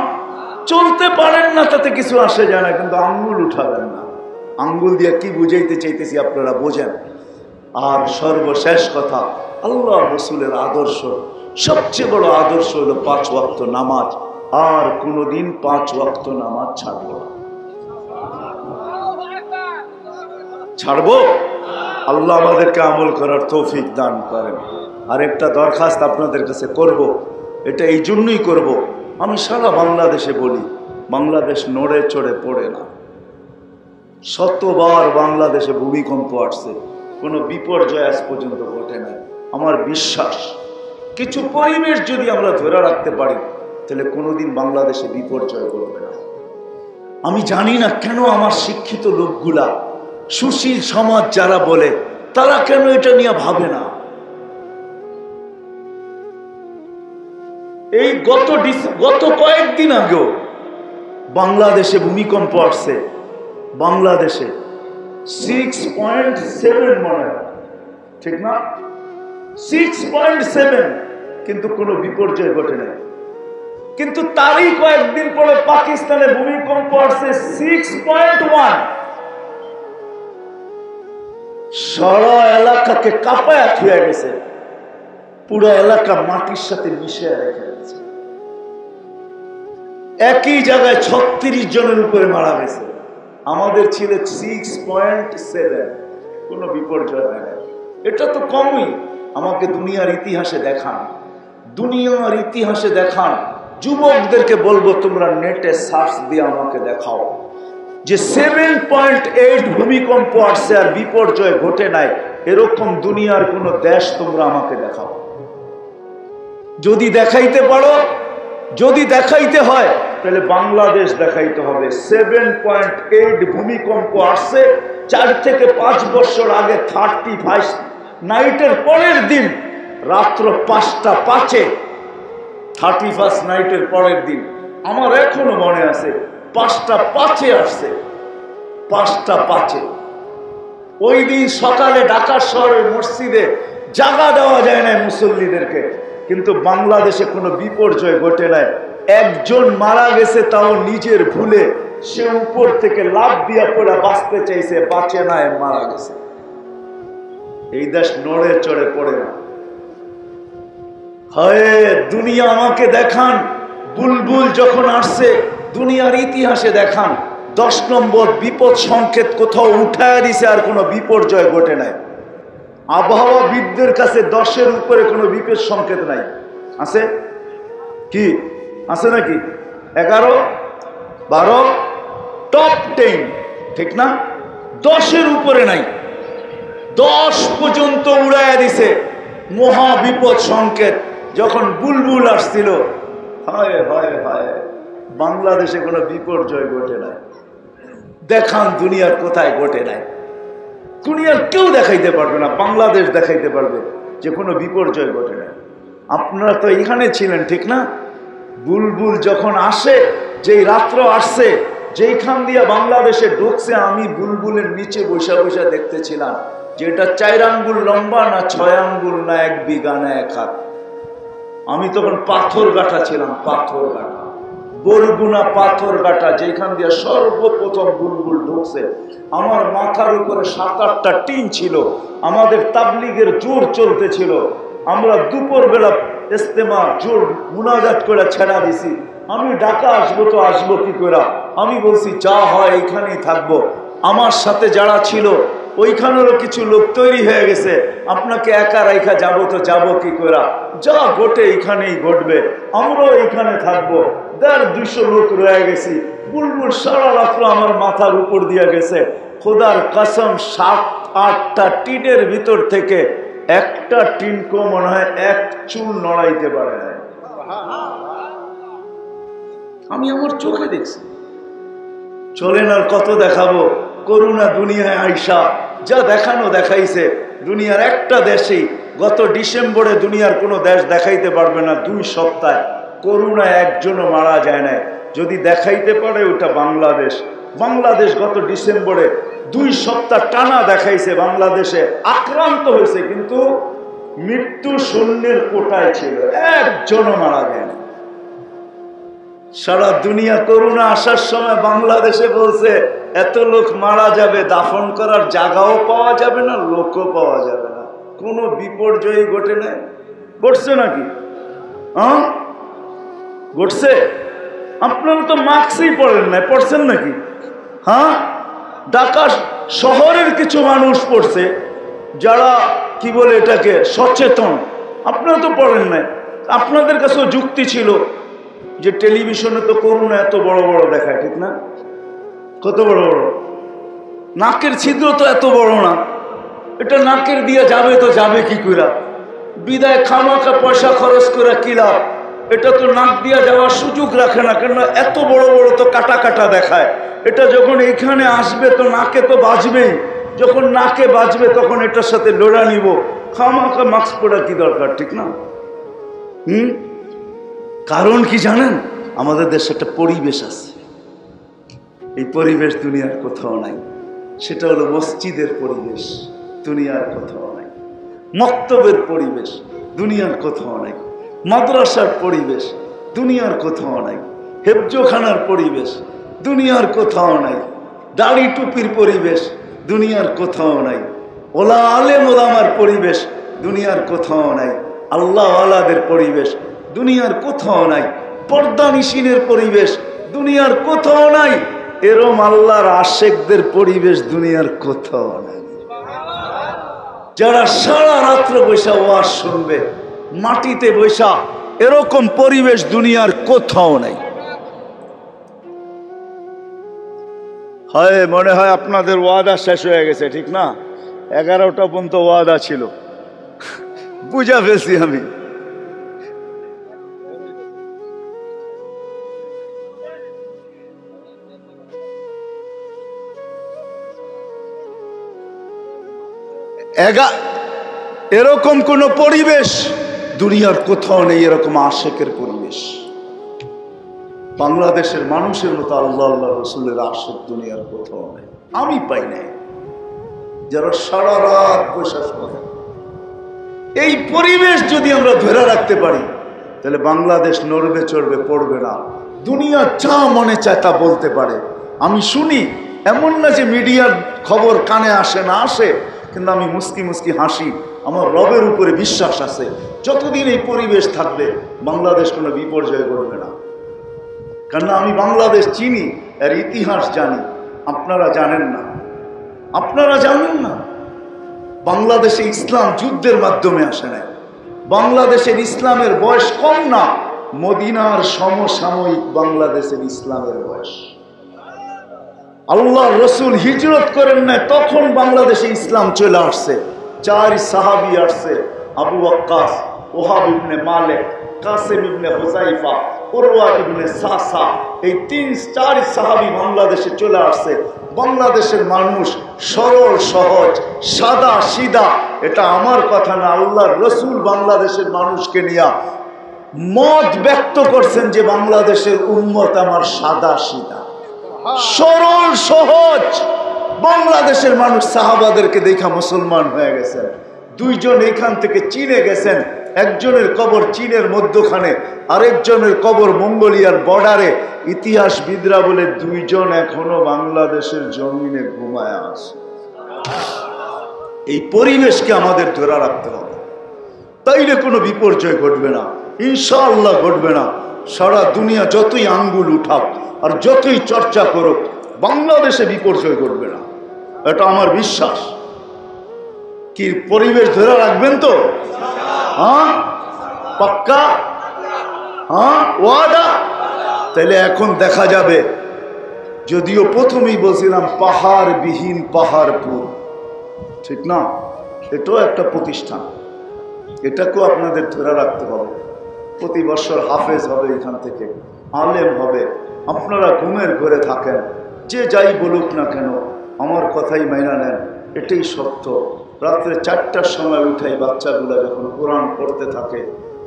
চলতে পারেন না তাতে কিছু আসে যায় না, কিন্তু আঙ্গুল উঠাবেন না। আঙ্গুল দিয়ে কি বুঝাইতে চাইতেছি আপনারা বোঝেন। আর সর্বশেষ কথা, আল্লাহ রসুলের আদর্শ, সবচেয়ে বড় আদর্শ হলো ৫ ওয়াক্ত নামাজ। আর কোনোদিন ৫ ওয়াক্ত নামাজ ছাড়বো না। ছাড়বো? আল্লাহ আমাদেরকে আমল করার তৌফিক দান করেন। আরেকটা দরখাস্ত আপনাদের কাছে করব, এটা এই জন্যই করব, আমি সারা বাংলাদেশে বলি, বাংলাদেশ নড়ে চড়ে পড়ে না। শতবার বাংলাদেশে ভূমিকম্প আসছে, কোনো বিপর্যয় আজ পর্যন্ত ঘটে নাই। আমার বিশ্বাস কিছু পরিবেশ যদি আমরা ধরে রাখতে পারি তাহলে কোনোদিন বাংলাদেশে বিপর্যয় ঘটবে না। আমি জানি না কেন আমার শিক্ষিত লোকগুলা, সুশীল সমাজ যারা বলে, তারা কেন এটা নিয়ে ভাবে না। এই গত কয়েকদিন আগেও বাংলাদেশে ভূমিকম্প আসছে। বাংলাদেশে 6.7 মনে হয়, ঠিক না? 6.7, কিন্তু কোনো বিপর্যয় ঘটে নাই। কিন্তু তারই কয়েকদিন পরে পাকিস্তানে ভূমিকম্প আসছে 6.1। সারা এলাকাকে কাঁপায়া থুয়ে গেছে, পুরো এলাকা মাটির সাথে মিশে রেখে গেছে। একই জায়গায় ৩৬ জনের উপরে মারা গেছে। আমাদের ছিল 6.7, কোনো বিপর্যয় হয় না। এটা তো কমই। আমাকে দুনিয়ার ইতিহাসে দেখান, দুনিয়ার ইতিহাসে দেখান। যুবকদেরকে বলবো তোমরা নেটে সার্চ দিয়ে আমাকে দেখাও যে 7.8 ভূমিকম্প আসছে আর বিপর্যয় ঘটে নাই, এরকম দুনিয়ার কোন দেশ তোমরা আমাকে দেখাও। যদি দেখাইতে পারো, যদি দেখাইতে হয় তাহলে বাংলাদেশ দেখাইতে হবে। 7.8 ভূমিকম্প আসছে 4 থেকে 5 বছর আগে, 31 নাইটের পরের দিন রাত্র 5টা 5-এ, 31 নাইটের পরের দিন আমার এখনো মনে আছে, 5টা 5-এ আসছে, 5টা 5-এ। ওই দিন সকালে ঢাকা শহরের মসজিদে জায়গা দেওয়া যায় না মুসল্লিদেরকে, কিন্তু বাংলাদেশে কোনো বিপর্যয় ঘটে নাই। একজন মারা গেছে, তাও নিজের ভুলে, সে উপর থেকে লাফ দিয়া পড়ে বাঁচতে চাইছে, বাঁচে না, মারা গেছে। এই দেশ নড়ে চড়ে পড়ে না। হয় দুনিয়া আমাকে দেখান, বুলবুল যখন আসছে দুনিয়ার ইতিহাসে দেখান 10 নম্বর বিপদ সংকেত কোথাও উঠায় দিছে আর কোনো বিপর্যয় ঘটে নাই। আবহাওয়াবিদদের কাছে 10-এর উপরে কোনো বিপদ সংকেত নাই। আছে কি? আছে নাকি? 11, 12, টপ 10, ঠিক না? 10-এর উপরে নাই। 10 পর্যন্ত উড়াইয়া দিছে মহা বিপদ সংকেত যখন বুলবুল আসছিল। হায় হায় হায়, বাংলাদেশে কোনো বিপর্যয় ঘটে নাই। দেখান দুনিয়ার কোথায় ঘটে নাই। দুনিয়ার কেউ দেখাইতে পারবে না, বাংলাদেশ দেখাইতে পারবে যে কোনো বিপর্যয় ঘটে নাই। আপনারা তো এখানে ছিলেন, ঠিক না? বুলবুল যখন আসে, যেই রাত্র আসছে, যেইখান দিয়ে বাংলাদেশে ঢুকছে, আমি বুলবুলের নিচে বসে বসে দেখতেছিলাম যে এটা 4 আঙ্গুল লম্বা না 6 আঙ্গুল না 1 বিঘা না 1 হাত। আমি তখন পাথর গাঁটা ছিলাম, পাথর গাঁটা, বরগুনা পাথর গাঁটা, যেখান দিয়ে সর্বপ্রথম বুলবুল ঢুকছে। আমার মাথার উপরে 7-8টা টিন ছিল। আমাদের তাবলিগের জোর চলতেছিল। আমরা দুপুর বেলা ইস্তেমা জোর মুনাজাত করে ছেড়া দিছি। আমি ঢাকা আসবো তো আসবো কি করে, আমি বলছি যা হয় এইখানেই থাকবো। আমার সাথে যারা ছিল ওইখানেরও কিছু লোক তৈরি হয়ে গেছে, আপনাকে একা রাইখা যাবো তো যাবো কি করে, যা ঘটে এইখানেই ঘটবে, আমরাও এইখানে থাকবো। 150-200 লোক রয়ে গেছি। বুলবুল সারা রাত্র আমার মাথার উপর দিয়ে গেছে। খোদার কসম, 7-8টা টিনের ভিতর থেকে একটা টিনকেও মনে হয় 1 চুল নড়াইতে পারে না। আমি আমার চোখে দেখছি। চলেন আর কত দেখাবো। করুণা দুনিয়ায় আইসা যা দেখানো দেখাইছে। দুনিয়ার একটা দেশেই গত ডিসেম্বরে দুনিয়ার কোনো দেশ দেখাইতে পারবে না 2 সপ্তাহে করুণায় একজনও মারা যায় না। যদি দেখাইতে পারে ওটা বাংলাদেশ। বাংলাদেশ গত ডিসেম্বরে 2 সপ্তাহ টানা দেখাইছে বাংলাদেশে আক্রান্ত হয়েছে, কিন্তু মৃত্যু শূন্যের কোটায় ছিল, একজনও মারা যায় না। সারা দুনিয়া করুণা আসার সময় বাংলাদেশে বলছে এত লোক মারা যাবে, দাফন করার জায়গাও পাওয়া যাবে না, লোকও পাওয়া যাবে না। কোনো বিপর্যয় ঘটে নাই। ঘটছে নাকি? হ্যাঁ ঘটছে। আপনারা তো মাস্কই পড়েন না, পড়ছেন নাকি? হ্যাঁ, ঢাকা শহরের কিছু মানুষ পড়ছে যারা কি বলে এটাকে সচেতন। আপনারা তো পড়েন না। আপনাদের কাছেও যুক্তি ছিল যে টেলিভিশনে তো করুণা এত বড় বড় দেখায়, ঠিক না? কত বড় বড় নাকের ছিদ্র তো এত বড় না, এটা নাকের দিয়ে যাবে তো যাবে কি করে? বিদায় খামাখা পয়সা খরচ করে কি লাভ? এটা তো নাক দিয়ে যাওয়ার সুযোগ রাখে না, কেন এত বড় বড় তো কাটা কাটা দেখায়। এটা যখন এইখানে আসবে তো নাকে তো বাজবেই। যখন নাকে বাজবে তখন এটার সাথে লড়া নিব। খামাখা মাস্ক পরা কি দরকার, ঠিক না? কারণ কি জানেন? আমাদের দেশে একটা পরিবেশ আছে, এই পরিবেশ দুনিয়ার কোথাও নাই। সেটা হলো মসজিদের পরিবেশ, দুনিয়ার কোথাও নাই। মক্তবের পরিবেশ দুনিয়ার কোথাও নাই। মাদ্রাসার পরিবেশ দুনিয়ার কোথাও নাই। হেফজোখানার পরিবেশ দুনিয়ার কোথাও নাই। দাড়ি টুপির পরিবেশ দুনিয়ার কোথাও নাই। ওলা আলেম ওলামার পরিবেশ দুনিয়ার কোথাও নাই। আল্লাহ আলাদের পরিবেশ দুনিয়ার কোথাও নাই। পর্দা নিশিনের পরিবেশ দুনিয়ার কোথাও নাই। এরম আল্লাহর আশেকদের পরিবেশ দুনিয়ার কোথাও নাই। যারা সারা রাত্র বৈশা ওয়াজ শুনবে, মাটিতে বৈশা, এরকম পরিবেশ দুনিয়ার কোথাও নাই। হয় মনে হয় আপনাদের ওয়াদা শেষ হয়ে গেছে, ঠিক না? 11টা পর্যন্ত ওয়াদা ছিল, বুঝা ফেলছি আমি। এরকম কোন পরিবেশ দুনিয়ার কোথাও নেই, এরকম আশেকের পরিবেশ। বাংলাদেশের মানুষের মতো আল্লাহ আল্লাহ রসুলের আশেক দুনিয়ার কোথাও নেই, আমি পাই নাই। যারা সারা রাত বসে করে, এই পরিবেশ যদি আমরা ধরে রাখতে পারি তাহলে বাংলাদেশ নড়বে চড়বে পড়বে না। দুনিয়া যা মনে চায় তা বলতে পারে, আমি শুনি। এমন না যে মিডিয়ার খবর কানে আসে না, আসে, কিন্তু আমি মুস্কি মুস্কি হাসি। আমার রবের উপরে বিশ্বাস আছে, যতদিন এই পরিবেশ থাকবে বাংলাদেশ কোনো বিপর্যয় করবে না। কেননা আমি বাংলাদেশ চিনি, এর ইতিহাস জানি। আপনারা জানেন না, আপনারা জানেন না। বাংলাদেশে ইসলাম যুদ্ধের মাধ্যমে আসে না। বাংলাদেশের ইসলামের বয়স কম না, মদিনার সমসাময়িক বাংলাদেশের ইসলামের বয়স। আল্লাহ রসুল হিজরত করেন না, তখন বাংলাদেশে ইসলাম চলে আসছে। 4 সাহাবী আসছে, আবু ওয়াক্কাস, ওহাব ইবনে মালিক, কাসেম ইবনে হুযাইফা, উরওয়া ইবনে সাসা, এই 4 সাহাবী বাংলাদেশে চলে আসছে। বাংলাদেশের মানুষ সরল সহজ সাদা সিধা, এটা আমার কথা না, আল্লাহর রসুল বাংলাদেশের মানুষকে নিয়ে মত ব্যক্ত করছেন যে বাংলাদেশের উম্মত আমার সাদা সিধা সরল সহজ। বাংলাদেশের মানুষ সাহাবাদেরকে দেখা মুসলমান হয়ে গেছেন। 2 জন এখান থেকে চীনে গেছেন, একজনের কবর চীনের মধ্যখানে, আরেকজনের কবর মঙ্গোলিয়ার বর্ডারে। ইতিহাসবিদরা বলে 2 জন এখনো বাংলাদেশের জমিনে ঘুমায় আছে। এই পরিবেশকে আমাদের ধরে রাখতে হবে, তাইলে কোনো বিপর্যয় ঘটবে না, ইনশাআল্লাহ ঘটবে না। সারা দুনিয়া যতই আঙ্গুল উঠাক আর যতই চর্চা করুক, বাংলাদেশে বিপর্যয় ঘটবে না, এটা আমার বিশ্বাস। কি পরিবেশ ধরে রাখবেন তো? হ্যাঁ, পাক্কা? হ্যাঁ, ওয়াদা? তাহলে এখন দেখা যাবে। যদিও প্রথমেই বলছিলাম পাহাড় বিহীন পাহাড়পুর, ঠিক না? এটাও একটা প্রতিষ্ঠান, এটাকেও আপনাদের ধরে রাখতে হবে। প্রতি বছর হাফেজ হবে, এখান থেকে আলেম হবে। আপনারা ঘুমের ঘরে থাকেন, যে যাই বলুক না কেন আমার কথাই মাইনা নেন, এটাই সত্য। রাত্রে 4টার সময় উঠাই বাচ্চাগুলো যখন কোরআন পড়তে থাকে,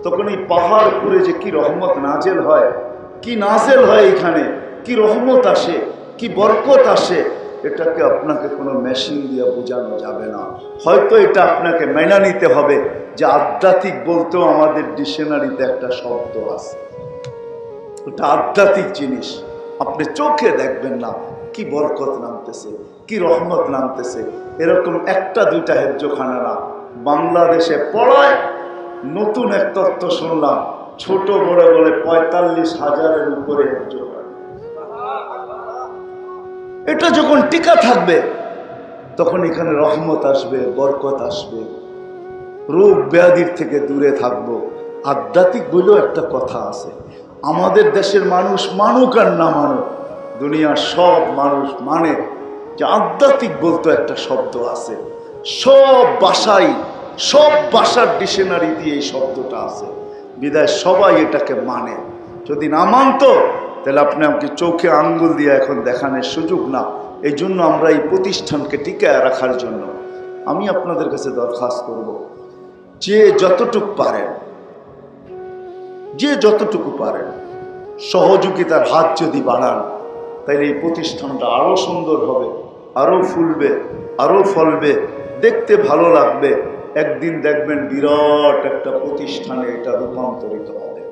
তখন এই পাহাড়পুরে যে কি রহমত নাজেল হয়, কি নাজেল হয় এখানে, কি রহমত আসে, কি বরকত আসে, এটাকে আপনাকে কোনো মেশিন দিয়ে বোঝানো যাবে না। হয়তো এটা আপনাকে মেনে নিতে হবে যে আধ্যাত্মিক বলতেও আমাদের ডিকশনারিতে একটা শব্দ আছে, ওটা আধ্যাত্মিক জিনিস। আপনি চোখে দেখবেন না কি বরকত নামতেছে, কি রহমত নামতেছে। এরকম 1-2টা হেফজোখানা না, বাংলাদেশে পড়ায়। নতুন এক তথ্য শুনলাম, ছোট বড় বলে 45,000-এর উপরে হেফজোখানা। এটা যখন টিকা থাকবে তখন এখানে রহমত আসবে, বরকত আসবে, রোগ ব্যাধির থেকে দূরে থাকবো। আধ্যাত্মিক বলেও একটা কথা আছে, আমাদের দেশের মানুষ মানুক আর না মানুক, দুনিয়ার সব মানুষ মানে যে আধ্যাত্মিক বলতো একটা শব্দ আছে। সব ভাষার ডিকশনারি দিয়ে এই শব্দটা আছে, বিদায় সবাই এটাকে মানে। যদি না মানতো তাহলে আপনি আমাকে চোখে আঙ্গুল দিয়ে এখন দেখানোর সুযোগ না। এই জন্য আমরা এই প্রতিষ্ঠানকে টিকায় রাখার জন্য আমি আপনাদের কাছে দরখাস্ত করব, যে যতটুকু পারেন সহযোগিতার হাত যদি বাড়ান, তাইলে এই প্রতিষ্ঠানটা আরো সুন্দর হবে, আরো ফুলবে, আরো ফলবে, দেখতে ভালো লাগবে। একদিন দেখবেন বিরাট একটা প্রতিষ্ঠানে এটা রূপান্তরিত হবে।